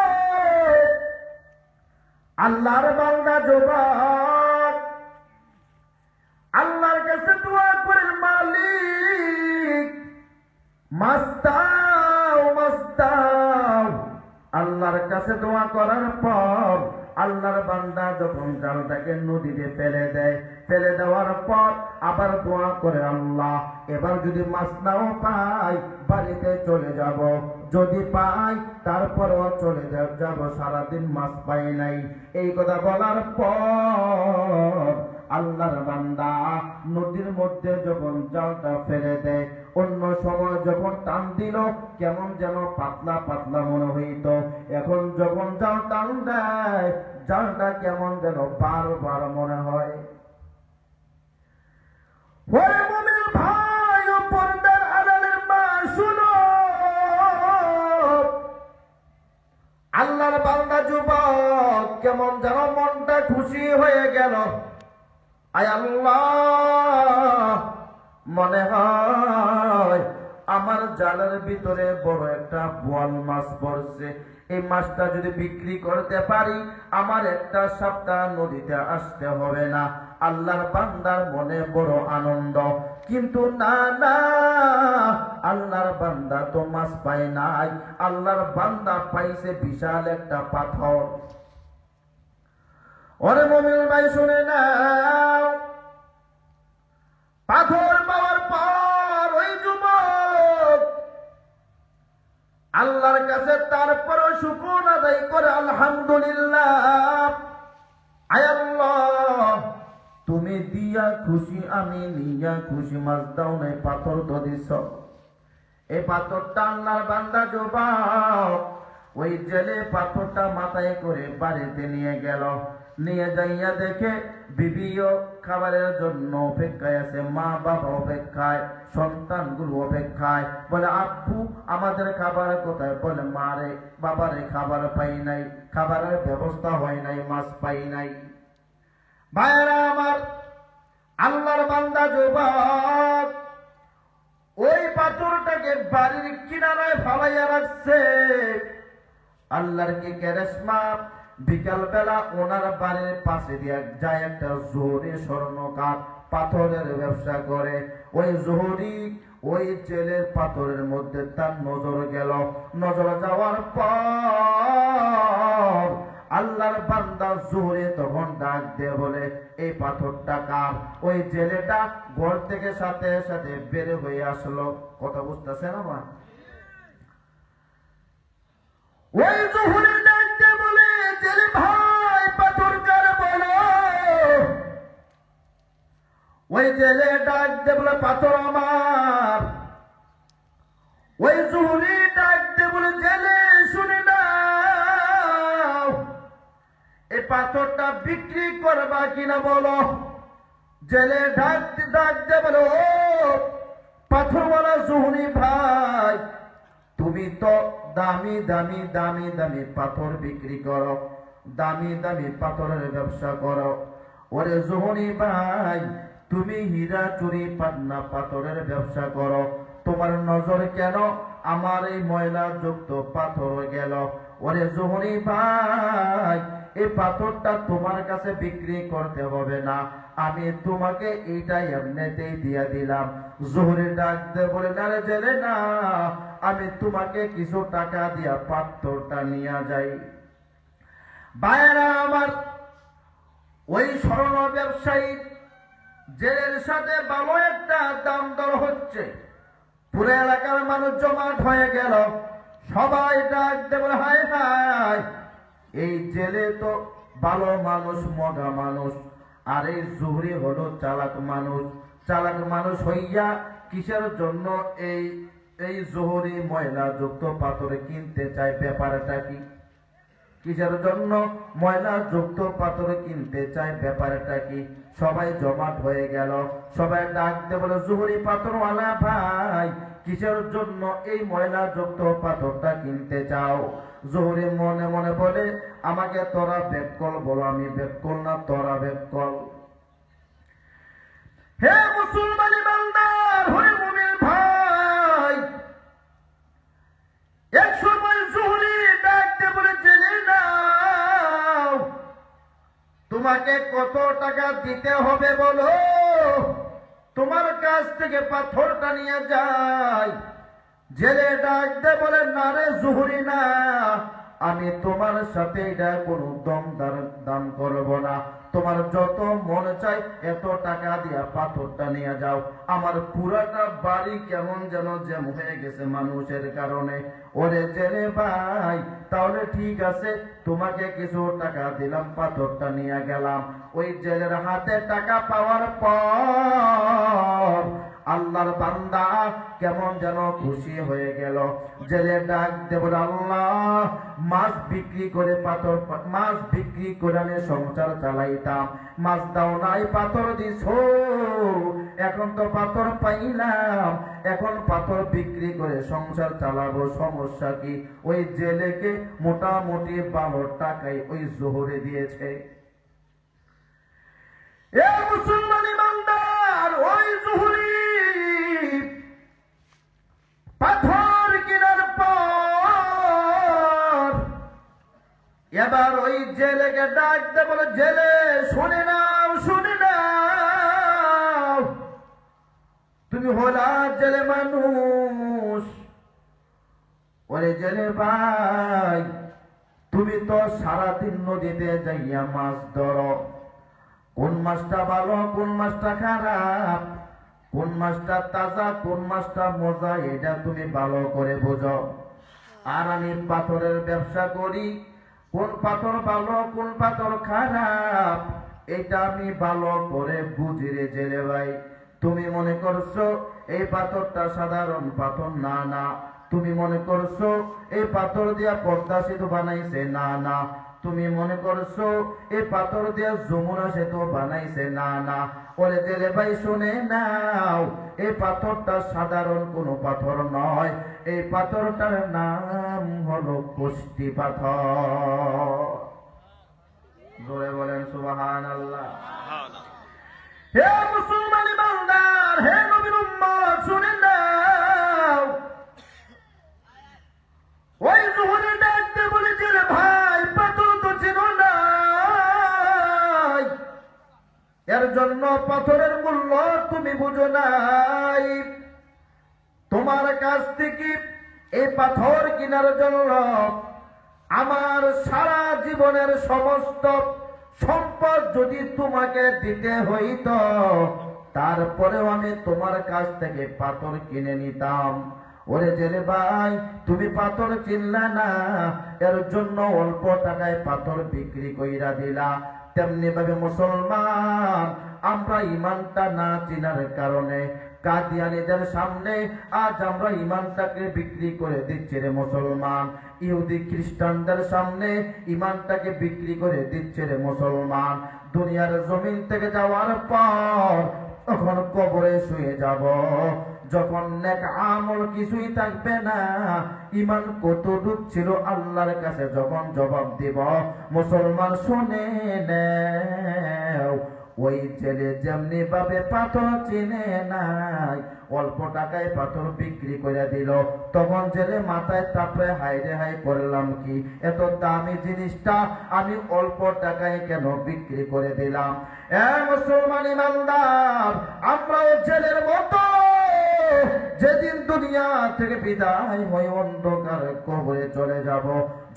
আল্লাহর বান্দা যুবক আল্লাহর কাছে দোয়া করে, মালিক মাছ দাও, মাছ দাও। আল্লাহর কাছে দোয়া করার পর আল্লাহর বান্দা যখন জালটাকে নদীতে ফেলে দেয়, ফেলে দেওয়ার পর আবার দোয়া করে, আল্লাহ, এবার যদি মাছ নাও পাই বাড়িতে চলে যাব, যদি পাই তারপরেও চলে যাব, সারাদিন মাছ পাই নাই। এই কথা বলার পর আল্লাহর বান্দা নদীর মধ্যে যখন জালটা ফেলে দেয়, অন্য সময় যখন টান দিল কেমন যেন পাতলা পাতলা মনে হইত, এখন যখন জাল টান দেয় জালটা কেমন যেন বারবার মনে হয়। ওরে মুমিন ভাই ও পর্দার আড়ালের মা, শুনো, আল্লাহর বান্দা যুবক কেমন যেন মনটা খুশি হয়ে গেল। আয় আল্লাহ, মনে হয় আমার জালের ভিতরে বড় একটা বোয়াল মাছ পড়ছে, এই মাছটা যদি বিক্রি করতে পারি আমার একটা সপ্তাহ নদীতে আসতে হবে না। আল্লাহর বান্দার মনে বড় আনন্দ, কিন্তু না না, আল্লাহর বান্দা তো মাছ পায় নাই, আল্লাহর বান্দা পাইছে বিশাল একটা পাথর। ওরে মুমিন ভাই শুনে নাও, পাথর পাওয়ার পর ওই যুবক আল্লাহর কাছে তারপরও শুকর আদায় করে, আলহামদুলিল্লাহ, আয় আল্লাহ, তুমি দিয়া খুশি, আমি নিয়া খুশি, মাছ দাও নাই, পাথর তো দিছ। এই পাথরটা আল্লাহর বান্দা যুবক ওই জেলে পাথরটা মাথায় করে বাড়িতে নিয়ে গেল। নিয়ে যাইয়া দেখে বিবিও খাবারের জন্য অপেক্ষায় আছে, মা বাবা অপেক্ষায়, সন্তানগুলো অপেক্ষায়। বলে, আব্বু আমাদের খাবার কোথায়? বলে, মা রে বাবারে খাবার পাই নাই, খাবারের ব্যবস্থা হয় নাই, মাছ পাই নাই। ভাইরা আমার, আল্লাহর বান্দা যুবক ওই পাথরটাকে বাড়ির কিনারায় ফালাইয়া রাখছে। আল্লাহর কি কেরেশমা, বিকাল বেলা ওনার বাড়ির পাশে দিয়ে যায় একটা জোহরি স্বর্ণকার পাথরের ব্যবসা করে। ওই জোহরি ওই জেলের পাথরের মধ্যে তার নজর গেল। নজর যাওয়ার পর আল্লাহর বান্দা জোহরি তখন ডাক দিয়ে বলে, এই পাথরটা কার? ওই জেলেটা ঘর থেকে সাথে সাথে বের হয়ে আসলো। কথা বুঝতেছেন আমার? ওই জহুরি ডাকতে বলে জেলে ভাই পাথর কার বলো। ওই জেলে ডাকতে বলে পাথর আমার। ওই জহুরি ডাকতে বলে জেলে শুনে নাও, এই পাথরটা বিক্রি করবা কিনা বলো। জেলে ডাকতে ডাকতে বলো, ও পাথরওয়ালা জহুরি ভাই, তুমি তো দামি দামি দামি দামি পাথর বিক্রি করো, দামি দামি পাথরের ব্যবসা করো। ওরে জহুরি ভাই, তুমি হীরা চুরি পান্না পাথরের ব্যবসা করো, তোমার নজর কেন আমার এই ময়লা যুক্ত পাথর গেল? ওরে জহুরি ভাই, এই পাথরটা তোমার কাছে বিক্রি করতে হবে না, আমি তোমাকে এইটাই এমনিতেই দিয়ে দিলাম। জহুরি ডাক দে বলে, না রে জেলে না, আমি তোমাকে কিছু টাকা দিয়া পাথরটা নিয়ে যাই। ভাইয়েরা আমার, ওই স্বর্ণ ব্যবসায়ী জেলের সাথে ভালো একটা দাম দর হচ্ছে। পুরো এলাকার মানুষ জমাট হয়ে গেল। সবাই ডাকতে বলে, হায় হায়, এই জেলে তো ভালো মানুষ, মগা মানুষ, আর এই জহুরি হলো চালাক মানুষ। চালাক মানুষ হইয়া কিসের জন্য এই এই জহুরি ময়লা যুক্ত পাথর কিনতে চায়? ব্যাপারটা কি? কিসের জন্য ময়লা যুক্ত পাথর কিনতে চায়? ব্যাপারটা কি? সবাই জমাট হয়ে গেল। সবাই ডাকতে বলে, জহুরি পাথরওয়ালা ভাই, কিসের জন্য এই ময়লা যুক্ত পাথরটা কিনতে চাও? জহুরি মনে মনে বলে, আমাকে তোরা বেকল বলো, আমি বেকল না, তোরা বেকল। হে মুসলমান ইমানদার, হে মুমিন ভাই, এক সময় জহুরি ডাকতে বলে, জেলে নাও, তোমাকে কত টাকা দিতে হবে বলো, তোমার কাছ থেকে পাথরটা নিয়ে যাই। জেলে ডাকতে বলে, না রে জহুরি না, আমি তোমার সাথে এটা কোনো দাম করব না, তোমার যত মন চাই এত টাকা দিয়া পাথরটা নিয়ে যাও। আমার পুরাটা বাড়ি কেমন যেন জ্যাম হয়ে গেছে মানুষের কারণে। ওরে জেলে ভাই, তাহলে ঠিক আছে, তোমাকে কিছু টাকা দিলাম, পাথরটা নিয়ে গেলাম। ওই জেলের হাতে টাকা পাওয়ার পর আল্লাহর বান্দা কেমন যেন খুশি হয়ে গেল। জেলে ডাক দেব, আল্লাহ, মাছ বিক্রি করে মাছ বিক্রি করে আমি সংসার চালাইতাম, মাছ দাও নাই, পাথর দিছো, এখন তো পাথর পাইলাম, এখন পাথর বিক্রি করে সংসার চালাবো, সমস্যা কি? ওই জেলেকে মোটামুটি 12 টাকায় ওই জহুরি দিয়েছে। এ মুসলমান ইমানদার, ওই জহুরি পাথর কেনার পর এবার ওই জেলেকে ডাকতে বলে, জেলে শুনে নাও, শুনে নাও, তুমি হলা জেলে মানুষ। ওরে জেলে ভাই, তুমি তো সারাদিন নদীতে যাইয়া মাছ ধরো, কোন মাছটা ভালো, কোন মাছটা খারাপ, কোন মাছটা তাজা, কোন মাছটা মজা, এটা তুমি ভালো করে বোঝো। আর আমি পাথরের ব্যবসা করি, কোন পাথর ভালো, কোন পাথর খারাপ, এটা আমি ভালো করে বুঝি রে জেলে ভাই। তুমি মনে করছো এই পাথরটা সাধারণ পাথর? না না। তুমি মনে করছো এই পাথর দিয়া পদ্মা সেতু বানাইছে? না না। তুমি মনে করছো এই পাথর দিয়া যমুনা সেতু বানাইছে? না না। ওরে জেলে ভাই শুনে নাও, এই পাথরটা সাধারণ কোনো পাথর নয়, এই পাথরটার নাম হলো কষ্টি পাথর। জোরে বলেন সুবহানাল্লাহ। হে মুসলমান ইমানদার, হে নবীর উম্মত, শুনে নাও, ওই জহুরি ডাকতে বলেছে, রে ভাই, পাথর তো চেনো না, এর জন্য পাথরের মূল্য তুমি বুঝো নাই। তোমার কাছ থেকে এই পাথর কেনার জন্য আমার সারা জীবনের সমস্ত সম্পদ যদি তোমাকে দিতে হইতো, তারপরেও আমি তোমার কাছ থেকে পাথর কিনে নিতাম। ওরে জেলে ভাই, তুমি পাথর চিনলা না, এর জন্য অল্প টাকায় পাথর বিক্রি কইরা দিলা। তেমনি ভাবে মুসলমান, আমরা ইমানটা না চিনার কারণে কাদিয়ানীদের সামনে আজ আমরা ইমানটাকে বিক্রি করে দিচ্ছি রে মুসলমান। ইহুদি খ্রিস্টানদের সামনে ইমানটাকে বিক্রি করে দিচ্ছে রে মুসলমান। দুনিয়ার জমিন থেকে যাওয়ার পর তখন কবরে শুয়ে যাব, যখন নেক আমল কিছুই থাকবে না, ইমান কতটুক ছিল আল্লাহর কাছে যখন জবাব দিব, মুসলমান শুনে নেও, ওই ছেলে যেমনি ভাবে পাথর চিনে নাই, অল্প টাকায় পাথর বিক্রি করে দিল, তখন ছেলে মাথায় তাপড়ে হাই রে হাই করলাম কি, এত দামি জিনিসটা আমি অল্প টাকায় কেন বিক্রি করে দিলাম। মুসলমান ইমানদার, আমরাও ছেলের মতো যেদিন দুনিয়া থেকে বিদায় হয়ে অন্ধকার কবরে চলে যাব,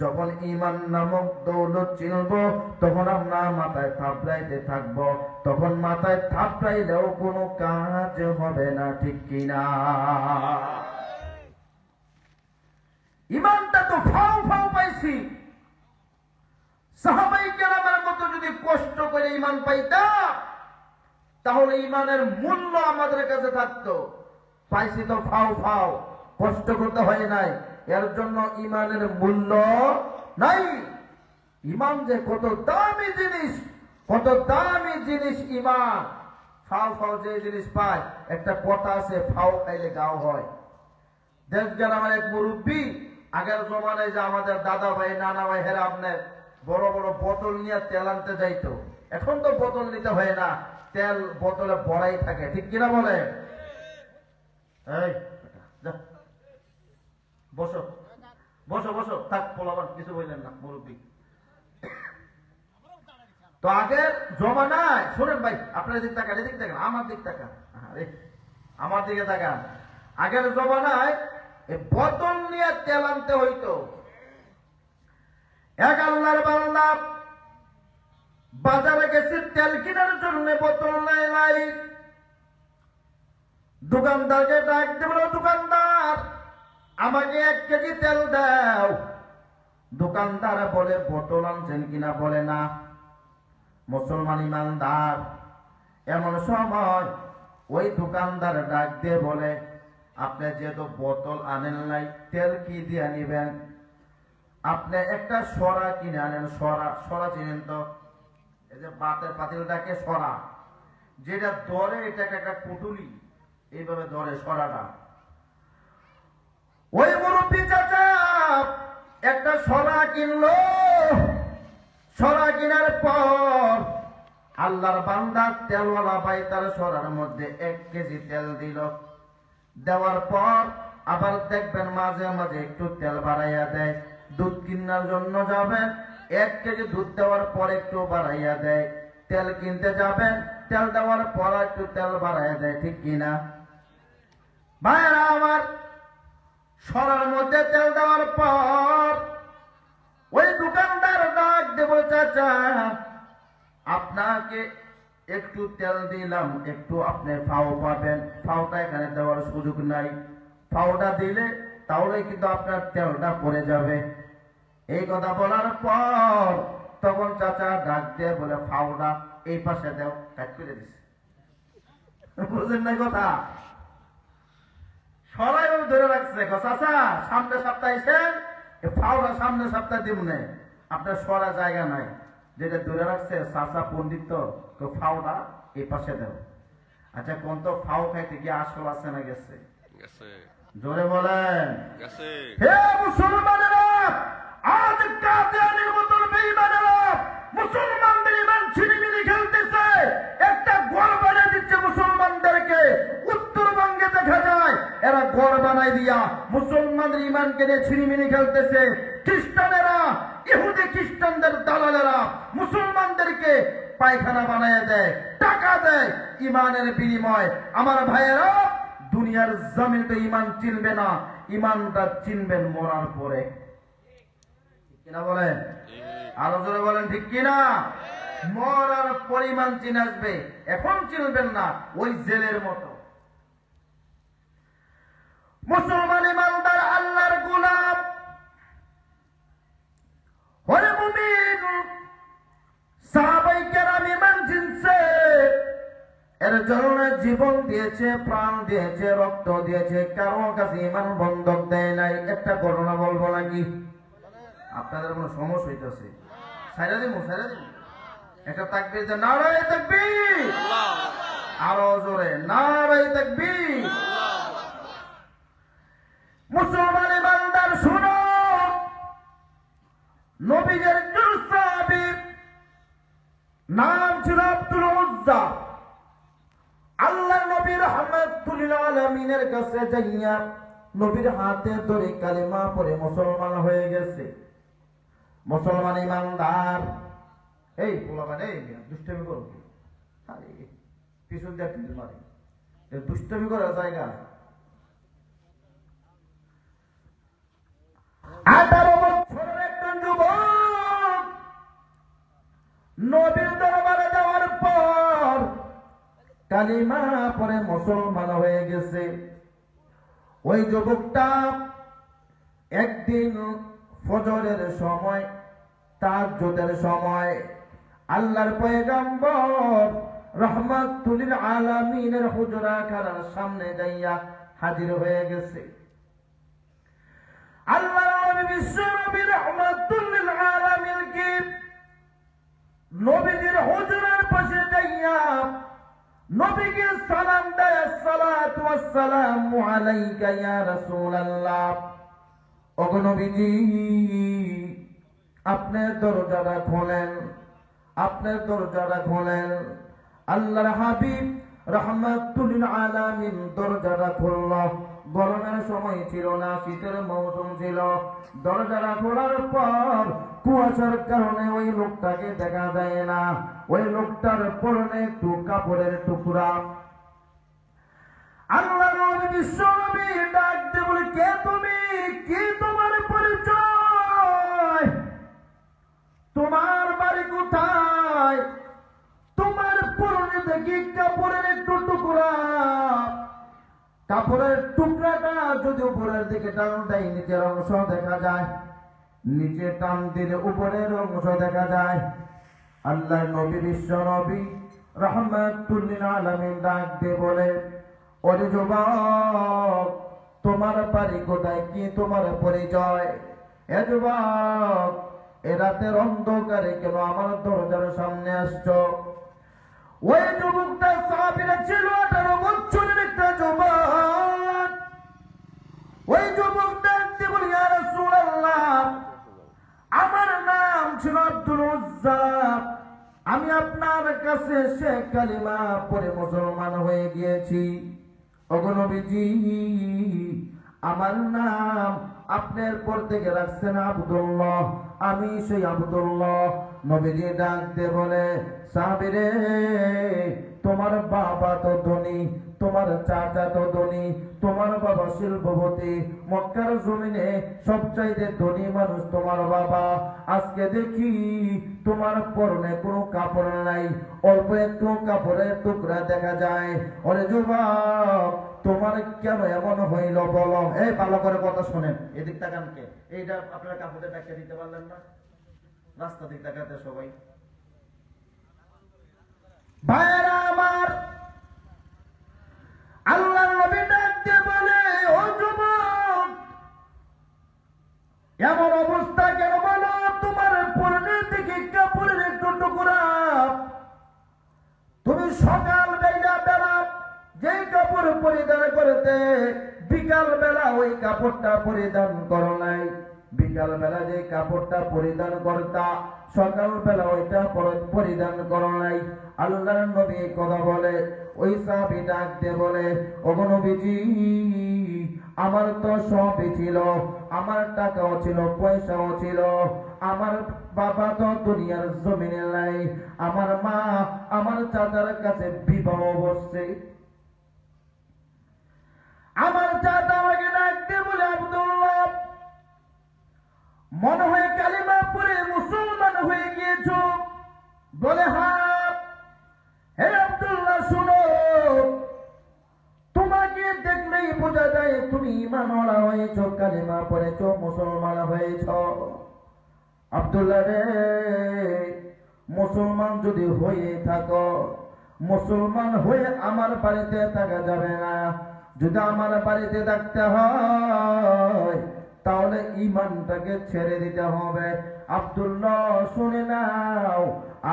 যখন ঈমান নামক দৌলত চিনব, তখন আমরা মাথায় থাপড়াইতে থাকব, তখন মাথায় থাপড়াইলেও কোনো কাজ হবে না, ঠিক কিনা? ঈমানটা তো ফাও ফাও পাইছি। সাহাবায়ে কেরামের মতো যদি কষ্ট করে ঈমান পাইতাম, তাহলে ঈমানের মূল্য আমাদের কাছে থাকতো। পাইছি তো ফাও ফাও, কষ্ট করতে হয় নাই, এর জন্য ঈমানের মূল্য নাই। ঈমান যে কত দামি জিনিস, কত দামি জিনিস ঈমান। ফাও ফাও যে জিনিস পায়, একটা কথা আছে, ফাও খাইলে গাও হয়। দেশ গ্রামের এক মুরব্বী, আগের জমানায় যে আমাদের দাদা ভাই নানা ভাই হেরা আপনার বড় বড় বোতল নিয়ে তেল আনতে যাইতো, এখন তো বোতল নিতে হয় না, তেল বোতলে ভরাই থাকে, ঠিক কিনা বলে? এই যা, বসো বসো বসো, থাক পোলাবান, কিছু বললেন না মুরব্বী। তো আগের জমানায়, শোনেন ভাই, আপনার দিক তাকান, এদিক তাকান, আমার দিক তাকান, আরে আমার দিকে তাকান। আগের জমানায় এই বোতল নিয়ে তেল আনতে হইতো। এক আল্লাহর বান্দা বাজারে গেছে তেল কেনার জন্য, বোতল নাই। দোকানদারকে ডাক দিয়ে বলো, দোকানদার আমাকে 1 কেজি তেল দাও। দোকানদার বলে, বোতল আনছেন কিনা? বলে না। মুসলমান ইমানদার, এমন সময় ওই দোকানদার ডাক দিয়ে বলে, আপনি যেহেতু বোতল আনেন নাই, তেল কি দিয়ে নিবেন? আপনি একটা সরা কিনে আনেন। সরা চিনেন তো? এই যে বাতের পাতিলটাকে সরা, যেটা ধরে এটাকে একটা পুটুলি, এইভাবে ধরে সরাটা। ওই মুরব্বী চাচা একটা সরা কিনলো। সরা কেনার পর আল্লাহর বান্দা তেলওয়ালা ভাই তার সরার মধ্যে 1 কেজি তেল দিল। দেওয়ার পর আবার দেখবেন মাঝে মাঝে একটু তেল বাড়াইয়া দেয়। দুধ কিনার জন্য যাবেন, 1 কেজি দুধ দেওয়ার পর একটু বাড়াইয়া দেয়। তেল কিনতে যাবেন, তেল দেওয়ার পর একটু তেল বাড়াইয়া দেয়, ঠিক কিনা? ভাইরা আমার, সরার মধ্যে তেল দেওয়ার পর ওই দোকানদার ডাক দেব, চাচা আপনাকে একটু তেল দিলাম, একটু আপনি ফাও পাবেন, ফাওটা এখানে দেওয়ার সুযোগ নাই, ফাওটা দিলে তাহলে কিন্তু আপনার তেলটা পড়ে যাবে। এই কথা বলার পর তখন চাচা ডাক দিয়ে বলে, ফাওটা এই পাশে দাও, কাট করে দিছে। বুঝলেন না কথা? সবাই ধরে রাখছে, চাচা সামনে সপ্তাহে এসেন, ফাওটা সামনে সপ্তাহে দিব না, আপনার সরা জায়গা নাই। যেটা ধরে রাখছে চাচা পণ্ডিত, ফাওটা এই পাশে দাও। আচ্ছা কোন তো ফাও খাইতে গিয়ে আসল আছে না গেছে? জোরে বলেন। হে মুসলমানেরা, আজ কাদিয়ানীর মতো বেঈমানেরা মুসলমানদের ঈমান ছিনিমিনি খেলতেছে, একটা ঘর বানিয়ে দিচ্ছে মুসলমানদেরকে। উত্তরবঙ্গে দেখা যায় এরা ঘর বানাই দিয়া মুসলমানদের ঈমানকে নিয়ে ছিনিমিনি খেলতেছে। খ্রিস্টানেরা, ইহুদি খ্রিস্টানদের দালালেরা মুসলমানদেরকে পায়খানা বানায় দেয়, টাকা দেয় ঈমানের বিনিময়। আমার ভাইয়েরা, দুনিয়ার জমিনে ঈমান চিনবে না, ঈমানটা চিনবেন মরার পরে, কিনা বলেন? আরো জোরে বলেন, ঠিক কিনা? মরার পরিমাণ চিনে আসবে, এখন চিনবেন না, ওই জেলের মতো। মুসলমান ইমানদার আল্লাহর গোলাম, ওরে মুমিন, সাহাবায়ে কেরাম ঈমান জিনছে, এর জন্য জীবন দিয়েছে, প্রাণ দিয়েছে, রক্ত দিয়েছে, কারো কাছে ঈমান বন্ধক দেয় নাই। একটা ঘটনা বলবো নাকি? আপনাদের কোনো সমস্যা হইতেছে? সাইরা দিমু একটা তাকবীর দেন, নারায়ে তাকবীর, আরো জোরে নারায়ে তাকবীর। মুসলমান ইমানদার শুনো, নবীদের সাহাবী নাম ছিল আব্দুল উজ্জা। আল্লাহ নবী রাহমাতুল লিল আলামিনের কাছে যাইয়া নবীর হাতে ধরে কালেমা পড়ে মুসলমান হয়ে গেছে। মুসলমান ইমানদার, এই পোলাপান, এই দুষ্টামি করো, আরে পিছন দিয়ে টিল মারে, দুষ্টামি করার জায়গা। 18 বছরের একজন যুবক নবীর দরবারে যাওয়ার পর কালিমা পরে মুসলমান হয়ে গেছে। ওই যুবকটা একদিন ফজরের সময়, তাহাজ্জুদের সময় আল্লাহর পয়গম্বর রাহমাতুল লিল আলামিনের হুজরা খানার সামনে যাইয়া হাজির হয়ে গেছে। আল্লাহর নবী বিশ্ব নবী রাহমাতুল লিল আলামিনকে নবীজির হুজরার পাশে যাইয়া নবীকে সালাম দেয়, আসসালাতু ওয়াসসালামু আলাইকা ইয়া রাসূলুল্লাহ। ওগো নবীজি, আপনার দরজাটা খোলেন, আপনার দরজাটা খোলেন। আল্লাহর হাবিব রাহমাতুল লিল আলামিন দরজাটা খুলল। গরমের সময় ছিল না, শীতের মৌসুম ছিল। দরজাটা খোলার পর কুয়াশার কারণে ওই লোকটাকে দেখা যায় না। ওই লোকটার পরনে একটু কাপড়ের টুকরা। আল্লাহ নবী বিশ্ব নবী ডাক দিয়ে বলে, কে তুমি? কি তোমার পরিচয়? তোমার বাড়ি কোথায়? তোমার পরনে দেখি কাপড়ের একটু টুকরা। কাপড়ের টুকরাটা যদি উপরের দিকে টান দেয় নিচের অংশ দেখা যায়, নিচে টান দিলে উপরের অংশ দেখা যায়। আল্লাহ নবী বিশ্ব নবী রাহমাতুল লিল আলামিন ডাক দিয়ে বলে, ওরে যুবক, তোমার বাড়ি কোথায়? কি তোমার পরিচয়? এ যুবক, এ রাতের অন্ধকারে কেন আমার দরজার সামনে আসছো? ওই যুবকটা সাহাবীরা ছিল 18 বছরের একটা যুবক। ওই যুবকটা বলি, ইয়া রাসূলুল্লাহ, আমার নাম ছিল আব্দুল উজ্জা, আমি আপনার কাছে এসে কালিমা পড়ে মুসলমান হয়ে গিয়েছি। ওগো নবীজি, আমার নাম আপনার পর থেকে রাখছেন আব্দুল্লাহ, আমি সেই আব্দুল্লাহ। নবীজি ডাক দিয়ে বলে, সাহাবীরে, তোমার বাবা তো ধনী, তোমার চাচা তো ধনী, তোমার বাবা শিল্পপতি, মক্কার জমিনে সবচাইতে ধনী মানুষ তোমার বাবা। আজকে দেখি তোমার পরনে কোনো কাপড় নাই, অল্প একটু কাপড়ের টুকরা দেখা যায়। ওরে যুবক, তোমার কেন এমন হইল বলো? এই ভালো করে কথা শোনেন, এদিক তাকান। কে এইটা আপনারা কাপড়ে ব্যাখ্যা দিতে পারলেন না? রাস্তা দিক তাকাতে সবাই। ভাইরা আমার, আল্লাহ নবী ডাকতে বলে, ও যুবক, এমন অবস্থা কেন বলো? তোমার পরনের দিকে কাপড়ের একটু টুকরা। তুমি সকাল বেলা যেই কাপড় পরিধান করতে, বিকাল বেলা ওই কাপড়টা পরিধান করো নাই। বিকাল বেলা যে কাপড়টা পরিধান করতা, সকাল বেলা ওইটা পরিধান করো নাই। আল্লাহর নবী কথা বলে, ওই সাহাবী ডাক দিয়ে বলে, ওগো নবীজি, আমার তো সবই ছিল, আমার টাকাও ছিল, পয়সাও ছিল, আমার বাবা তো দুনিয়ার জমিনে নাই, আমার মা আমার চাচার কাছে বিবাহ বসছে। আমার চাচা আমাকে ডাক দিয়ে বলে, আব্দুল্লাহ, মনে হয় কালিমা পড়ে মুসলমান হয়ে গিয়েছ? বলে, হ্যাঁ। হে আব্দুল্লাহ, শুনো, তোমাকে দেখলেই বোঝা যায় তুমি ঈমান আব্দুল্লাহ রে, মুসলমান যদি হয়ে থাকো, মুসলমান হয়ে আমার বাড়িতে থাকা যাবে না। যদি আমার বাড়িতে থাকতে হয় তাহলে ঈমানটাকে ছেড়ে দিতে হবে। আব্দুল্লাহ শুনে নাও,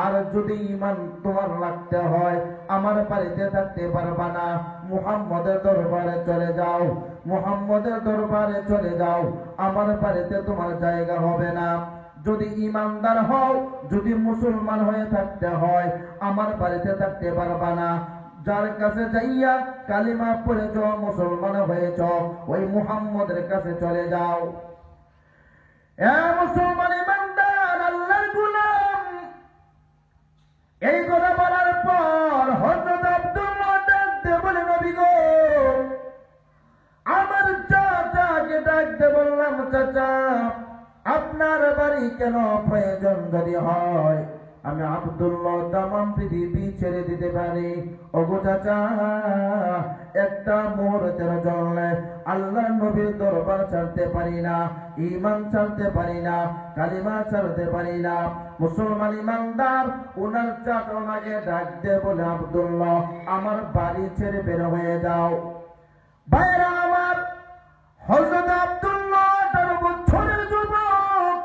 আর যদি ঈমান তোমার রাখতে হয় আমার বাড়িতে থাকতে পারবা না। মুহাম্মদের দরবারে চলে যাও, মুহাম্মদের দরবারে চলে যাও, আমার বাড়িতে তোমার জায়গা হবে না। যদি ইমানদার হও, যদি মুসলমান হয়ে থাকতে হয় আমার বাড়িতে থাকতে পারবা না। যার কাছে যাইয়া কালিমা পড়েছ, মুসলমান হয়েছ, ওই মুহাম্মদের কাছে চলে যাও। এ মুসলমান ইমানদার আল্লাহর গোলাম, এই কথা বলার পর হযরত আব্দুল্লাহ ডাকতে বলে, নবী গো, আমার চাচাকে ডাকতে বললাম, চাচা আপনার বাড়ি কেন প্রয়োজন যদি হয় আমি আব্দুল্লাহ তামাম পৃথিবী ছেড়ে দিতে পারি। ওগো চাচা, একটা মুহূর্তের জন্য আল্লাহ নবীর দরবার ছাড়তে পারি না, ঈমান ছাড়তে পারি না, কালিমা ছাড়তে পারি না। মুসলমান ইমানদার ওনার চাচা ওনাকে ডাক দিয়ে বলে, আব্দুল্লাহ আমার বাড়ি ছেড়ে বের হয়ে যাও। ভাইরা আমার, হযরত আব্দুল্লাহ 18 বছরের যুবক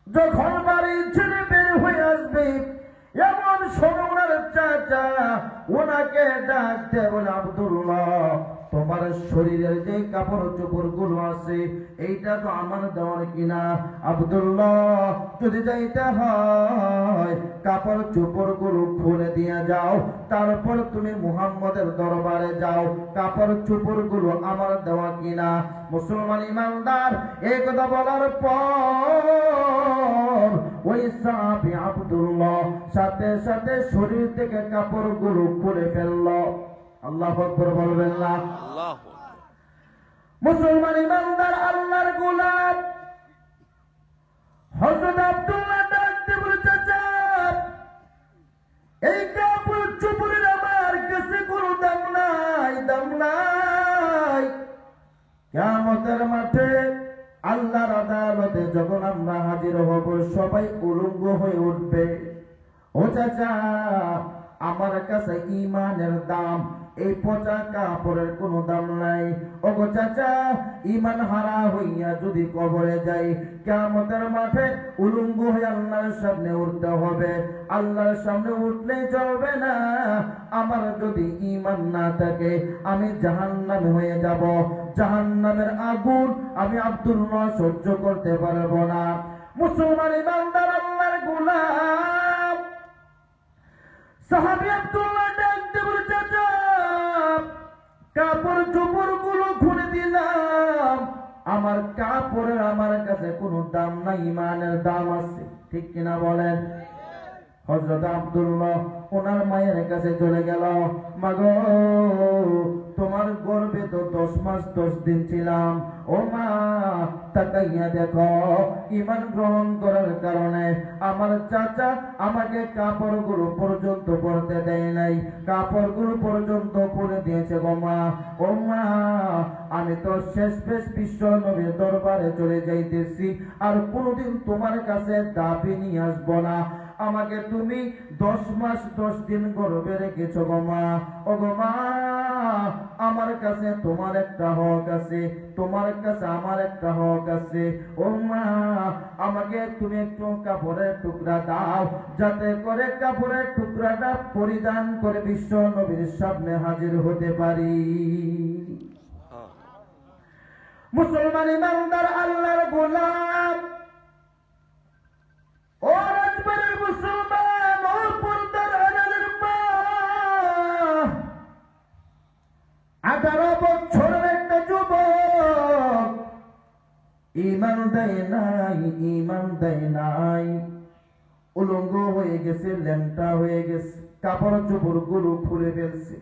যখন বাড়ি ছেড়ে বের হয়ে আসবে, এমন সময় ওনার চাচা ওনাকে ডাকতে বলে, আব্দুল্লাহ তোমার শরীরের যে কাপড় চোপড় গুলো আছে এইটা তো আমার দেওয়ার কিনা। আব্দুল্লাহ যদি যাইতে হয় কাপড় চোপড় গুলো খুলে দিয়ে যাও, তারপর তুমি মুহাম্মদের দরবারে যাও, কাপড় চোপড় গুলো আমার দেওয়া কিনা। মুসলমান ইমানদার এই কথা বলার পর ওই সাহাবী আব্দুল্লাহ সাথে সাথে শরীর থেকে কাপড় গুলো খুলে ফেললো। আল্লাহু আকবার বলবেন না? আল্লাহু আকবার। মুসলমান ইমানদার আল্লাহর গোলাম হযরত আব্দুল্লাহ ডাকতে বলে, চাচা এই কাপড় চোপড়ের আমার কাছে কোনো দাম নাই, দাম নাই। কিয়ামতের মাঠে আল্লাহর আদালতে যখন আমরা হাজির হব সবাই উলঙ্গ হয়ে উঠবে। ও চাচা, আমার কাছে ঈমানের দাম এই পচা কাপড়ের কোনো দাম নাই। ওগো চাচা, ঈমান হারা হইয়া যদি কবরে যাই, কিয়ামতের মাঠে উলঙ্গ হয়ে আল্লাহর সামনে উঠতে হবে। আল্লাহর সামনে উঠলেই চলবে না, আমার যদি ঈমান না থাকে আমি জাহান্নামী হয়ে যাব। জাহান্নামের আগুন আমি আব্দুল্লাহ সহ্য করতে পারবো না। মুসলমান ইমানদার আল্লাহর গোলাম সাহাবী আব্দুল্লাহ ডাকতে বলে, চাচা কাপড় চোপড় গুলো খুলে দিলাম, আমার কাপড়ের আমার কাছে কোনো দাম নাই, ঈমানের দাম আছে। ঠিক কিনা বলেন? হযরত আব্দুল্লাহ ওনার মায়ের কাছে চলে গেল, মাগো তোমার গর্ভে তো 10 মাস 10 দিন ছিলাম, ও মা তাকাইয়া দেখো ঈমান গ্রহণ করার কারণে আমার চাচা আমাকে কাপড়গুলো পর্যন্ত পরতে দেয় নাই, কাপড়গুলো পর্যন্ত পরে দিয়েছে গো মা। ও মা, আমি তো শেষ বিশ্ব নবীর দরবারে চলে যাইতেছি, আর কোনোদিন তোমার কাছে দাবি নিয়ে আসবো না। আমাকে তুমি 10 মাস 10 দিন গর্ভে রেখেছো গো মা। ও গো মা, আমার কাছে তোমার একটা হক আছে, তোমার কাছে আমার একটা হক আছে। ও মা, আমাকে তুমি একটু কাপড়ের টুকরা দাও, যাতে করে কাপড়ের টুকরাটা পরিধান করে বিশ্ব নবীর সামনে হাজির হতে পারি। মুসলমান ইমানদার আল্লাহর গোলাম, ও রাজবাড়ির মুসলমান, ও পর্দার আড়ালের মা, 18 বছরের একটা যুবক ঈমান দেয় নাই, ঈমান দেয় নাই, উলঙ্গ হয়ে গেছে, ল্যাংটা হয়ে গেছে, কাপড় চোপড় গুলো খুলে ফেলছে।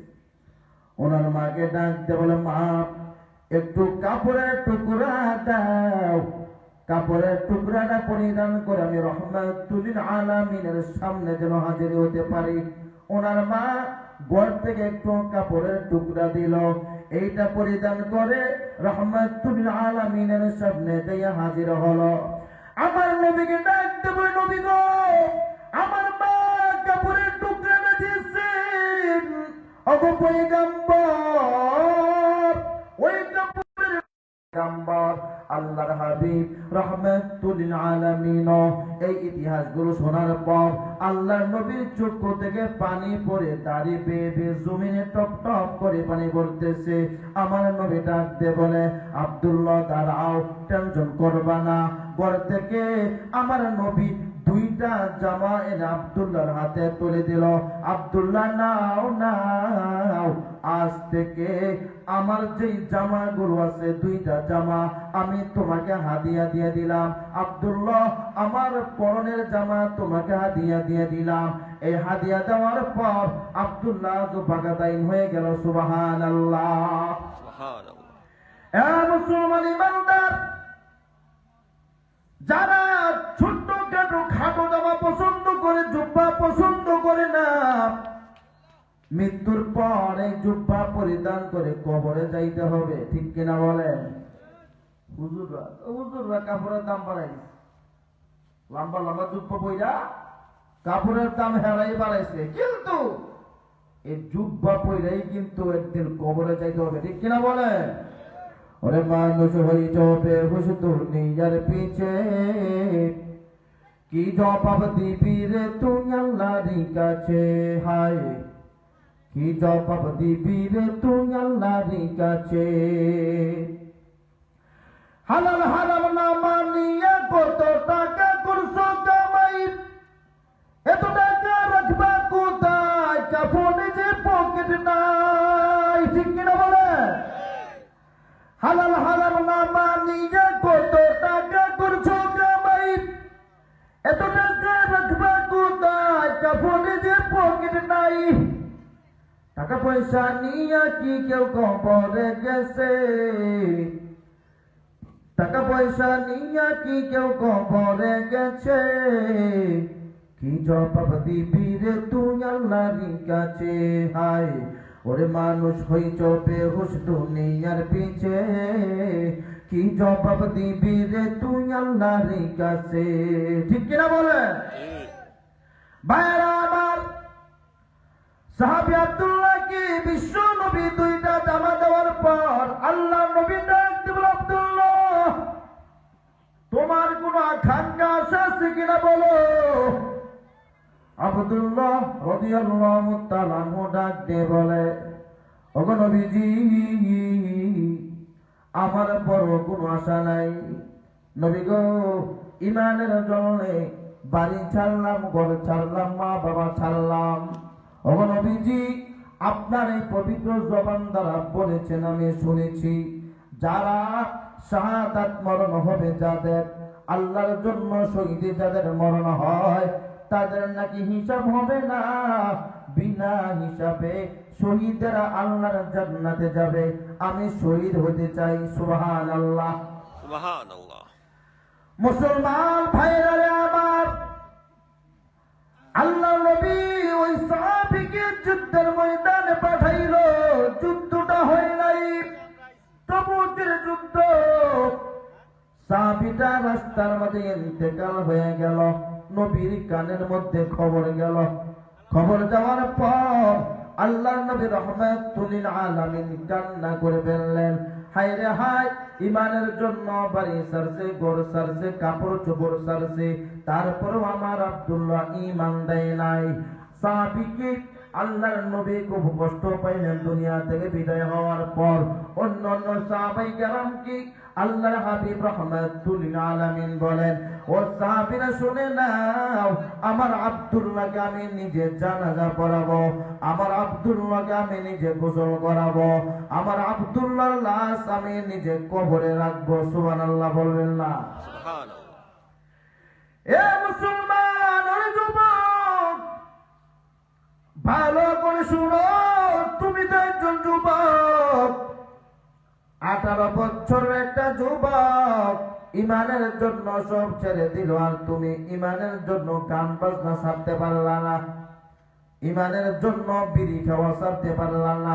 ওনার মাকে ডাকতে বলে, মা একটু কাপড়ের টুকরা দাও, কাপড়ের টুকরাটা পরিধান করে আমি রহমাতুল আলামিনের সামনে যেন হাজির হতে পারি। ওনার মা ঘর থেকে একটু কাপড়ের টুকরা দিল, এইটা পরিধান করে রহমাতুল আলামিনের সামনে দিয়ে হাজির হলো। আমার নবীকে ডাক নবী গো আমার মা কাপড়ের টুকরা দিয়েছেন ওগো পয়গম্বর ওই কাপড়ের পয়গম্বর আল্লাহর হাবিব রাহমাতুল লিল আলামিন এই ইতিহাসগুলো শোনার পর আল্লাহর নবীর চোখ থেকে পানি পড়ে দাড়ি বেয়ে বেয়ে জমিনে টপ টপ করে পানি পড়তেছে। আমার নবী ডাক দিয়ে বলে আব্দুল্লাহ দাঁড়াও, টেনশন করবা না। ঘর থেকে আমার নবী দুইটা জামা এনে আব্দুল্লাহর হাতে তুলে দিল। আব্দুল্লাহ নাও নাও, আজ থেকে আমার যেই জামাগুলো আছে দুইটা জামা আমি তোমাকে হাদিয়া দিয়ে দিলাম। আব্দুল্লাহ আমার পরনের জামা তোমাকে হাদিয়া দিয়ে দিলাম। এই হাদিয়া দেওয়ার পর আব্দুল্লাহ জুবাগাদাইন হয়ে গেল। সুবহানাল্লাহ। সুবহানাল্লাহ। মুসলমান ইমানদার যারা ছোট্ট খাটো জামা পছন্দ করে, জুব্বা পছন্দ করে না, মৃত্যুর পর এই জুব্বা পরিধান করে কবরে যাইতে হবে, ঠিক কিনা বলেন? হুজুররা কাপড়ের দাম বাড়াইছে, লম্বা লম্বা জুব্বা পইরা কাপড়ের দাম হেরাই বাড়াইছে, কিন্তু এই জুব্বা পইরাই কিন্তু একদিন কবরে যাইতে হবে, ঠিক কিনা বলেন? ওরে মানুষ হইছ বেহুশ দুনিয়ার পিছে, কি জবাব দিবি রে তুই আল্লাহর কাছে? হায় কি জবাব দিবি রে তুই আল্লাহর কাছে? হালাল হারাম না মানিয়া কত টাকা করছো কামাই, এত টাকা রাখবা কোথায়? কাফনে যে পকেট নাই, ঠিক কিনা বলে? হালাল হারাম না মানিয়া কত টাকা করছো কামাই, এত টাকা রাখবা কোথায়? কাফনে যে পকেট নাই। টাকা পয়সা নিয়া কি কেউ কবরে গেছে? টাকা পয়সা নিয়া কি কেউ কবরে গেছে? কি জবাব দিবি রে তুই আল্লাহর কাছে? হায় ওরে মানুষ হইছ বেহুশ দুনিয়ার পিছে, কি জবাব দিবি রে তুই আল্লাহর কাছে? ঠিক কিনা বলে? ভাইরা আমার, সাহাবী আব্দুল্লাহকে বিশ্ব নবী দুইটা জামা দেওয়ার পর আল্লাহ নবী ডাক দিল, আব্দুল্লাহ তোমার কোন আকাঙ্ক্ষা আছে কিনা বলো? আব্দুল্লাহ রাদিয়াল্লাহু তাআলা ডাক দিয়ে বলে, ওগো নবীজি আমার বড় কোনো আশা নাই। নবী গো ঈমানের জন্যে বাড়ি ছাড়লাম, ঘর ছাড়লাম, মা বাবা ছাড়লাম। ওগো নবীজি আপনার এই পবিত্র জবান দ্বারা বলেছেন আমি শুনেছি, যারা শাহাদাত মরণ হবে যাদের, আল্লাহর জন্য শহীদে যাদের মরণ হয় তাদের নাকি হিসাব হবে না, বিনা হিসাবে শহীদেরা আল্লাহর জান্নাতে যাবে। আমি শহীদ হতে চাই। সুবহানাল্লাহ। সুবহানাল্লাহ। মুসলমান ভাইরা আমার, আল্লাহ নবী ওই সাহাবীকে যুদ্ধের ময়দানে পাঠাইল। যুদ্ধটা হয় নাই, তবুকের যুদ্ধ। সাহাবীটা রাস্তার মাঝে ইন্তেকাল হয়ে গেল। নবীর কানের মধ্যে খবর গেল। খবর যাওয়ার পর আল্লাহ নবী রাহমাতুল লিল আলামিন কান্না করে ফেললেন, হায় রে হায়, ইমানের জন্য বাড়ি সারছে, ঘর সারছে, কাপড় চোপড় সারছে, তারপরেও আমার আব্দুল্লাহ ঈমান দেয় নাই। সাহাবীকে আল্লাহর নবী খুব কষ্ট পাইলেন দুনিয়া থেকে বিদায় হওয়ার পর। অন্যান্য সাহাবায়ে কেরামকে আল্লাহর হাবিব রাহমাতুল লিল আলামিন বলেন, ও সাহাবীরা শুনে নাও, আমার আব্দুল্লাহকে আমি নিজে জানাজা পড়াবো, আমার আব্দুল্লাহকে আমি নিজে গোসল করাবো, আমার আব্দুল্লাহর লাশ আমি নিজে কবরে রাখবো। সুবহানাল্লাহ বলবেন না? সুবহানাল্লাহ। এ মুসলমান, ওরে যুবক, ভালো করে শুনো, তুমি তো একজন যুবক, 18 বছরের একটা যুবক, ইমানের জন্য সব ছেড়ে দিল, আর তুমি ইমানের জন্য গান বাজনা ছাড়তে পারলা না, ইমানের জন্য বিড়ি খাওয়া ছাড়তে পারলা না,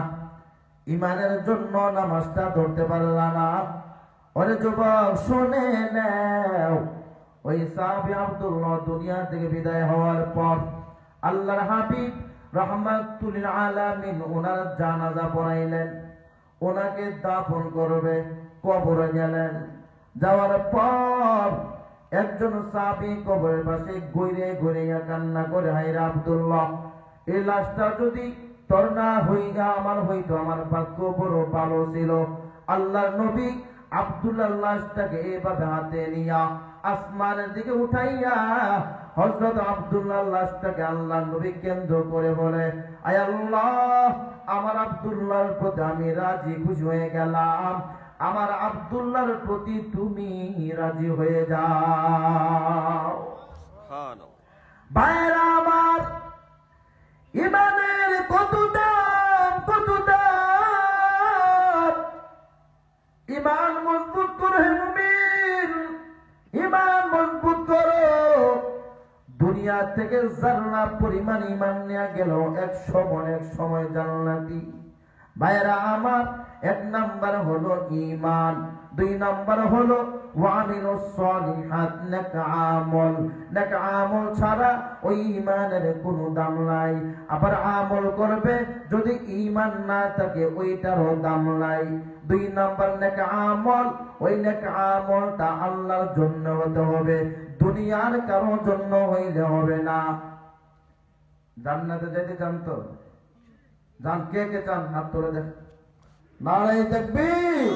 ইমানের জন্য নামাজটা ধরতে পারলা না। ওরে যুবক শুনে নাও, ওই সাহাবী আব্দুল্লাহ দুনিয়া থেকে বিদায় হওয়ার পর আল্লাহর হাবিব রাহমাতুল লিল আলামিন ওনার জানাজা পড়াইলেন, ওনাকে দাফন করবে, কবরে গেলেন। যাওয়ার পর একজন সাহাবী কবরের পাশে ঘুরে ঘুরে কান্না করে, হায় রে আব্দুল্লাহ, এই লাশটা যদি তোর না হইয়া আমার হইতো, আমার ভাগ্য বড় ভালো ছিল। আল্লাহর নবী আব্দুল্লাহর লাশটাকে এভাবে হাতে নিয়া আসমানের দিকে উঠাইয়া হযরত আব্দুল্লাহর লাশটাকে আল্লাহর নবী কেন্দ্র করে বলে, আয় আল্লাহ, আমার আব্দুল্লাহর প্রতি আমি রাজি খুশি হয়ে গেলাম, আমার আব্দুল্লাহর প্রতি তুমি রাজি হয়ে যাও। সুবহানাল্লাহ। ভাইরা আমার, ইমানের কত দাম, কত দাম! ইমান মজবুত করো হে মুমিন, ইমান মজবুত করো। দুনিয়া থেকে জান্নাত পরিমাণ ইমান নিয়ে গেল এক সময় জান্নাতি। ভাইরা আমার, এক নাম্বার হলো ঈমান, দুই নাম্বার হলো ওয়ামিলুস সলিহাত, নেক আমল। নেক আমল ছাড়া ওই ঈমানের কোনো দাম নাই। আবার আমল করবে, যদি ঈমান না থাকে ওইটারও দাম নাই। দুই নাম্বার নেক আমল, ওই নেক আমলটা আল্লাহর জন্য হতে হবে, দুনিয়ার কারোর জন্য হইলে হবে না। জান্নাতে যেতে চান তো? জান, কে কে চান? হাত তুলে দেখ। নারায়ে তাকবীর।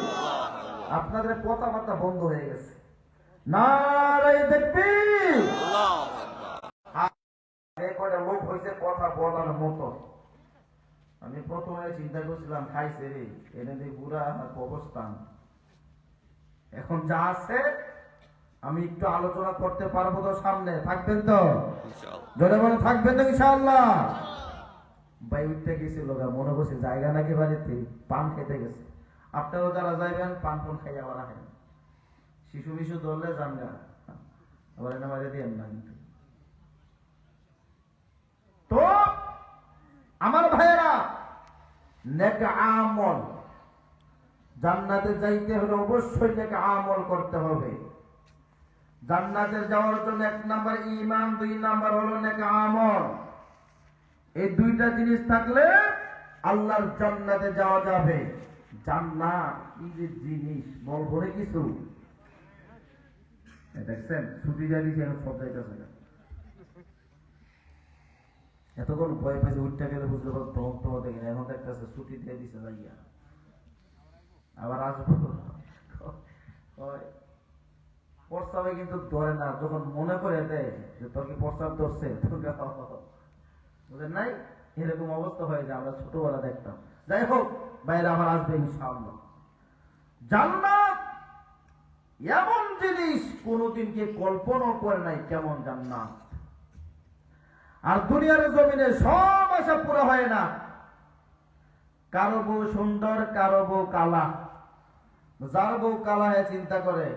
আপনাদের কথাবার্তা বন্ধ হয়ে গেছে। নারায়ে তাকবীর। আল্লাহু আকবার। এই কয়টা লোক হইছে কথা বলার মতো। আমি প্রথমে চিন্তা করছিলাম খাইছে রে, এনে দিয়ে পুরা অবস্থান। এখন যা আছে আমি একটু আলোচনা করতে পারবো তো? সামনে থাকবেন তো? ইনশাআল্লাহ। জোরে বলে থাকবেন তো ইনশাআল্লাহ? ভাই উঠতে গেছিল, মনে করছে জায়গা নাকি বাড়িতে, পান খেতে গেছে। আপনারাও যারা যাইবেন পান পান খাইয়া আবার আসেন, শিশু মিশু ধরলে যান না, আবার এনে মাঝে দিয়ে না। কিন্তু তো আমার ভাইয়েরা, নেক আমল, জান্নাতে যাইতে হলে অবশ্যই নেক আমল করতে হবে। জান্নাতে যাওয়ার জন্য এক নাম্বার ঈমান, দুই নাম্বার হলো নেক আমল। এই দুইটা জিনিস থাকলে আল্লাহর জান্নাতে যাওয়া যাবে। জান্নাত কি যে জিনিস, বলবো রে কিছু? দেখছেন ছুটি যা দিয়েছে, এখন সব যাইতেছে না। এতক্ষণ ভয় পাইছে, উঠতে গেলে বুঝতে পারো তখন দেখে না, এখন দেখতেছে ছুটি দিয়ে দিছে যাইয়া, আবার আসবো। প্রস্তাবে কিন্তু ধরে না, যখন মনে করে দেয় যে তোর কি প্রস্তাব ধরছে, বুঝলেন নাই? এরকম অবস্থা হয়ে যায়, আমরা ছোটবেলা দেখতাম। যাই হোক বাইরে আবার আসবে ইনশাআল্লাহ। জান্নাত এমন জিনিস কোনদিন কে কল্পনা করে নাই কেমন জান্নাত। আর দুনিয়ার জমিনে সব আশা পুরো হয় না। কারো বউ সুন্দর, কারো বউ কালা। যার বউ কালা চিন্তা করে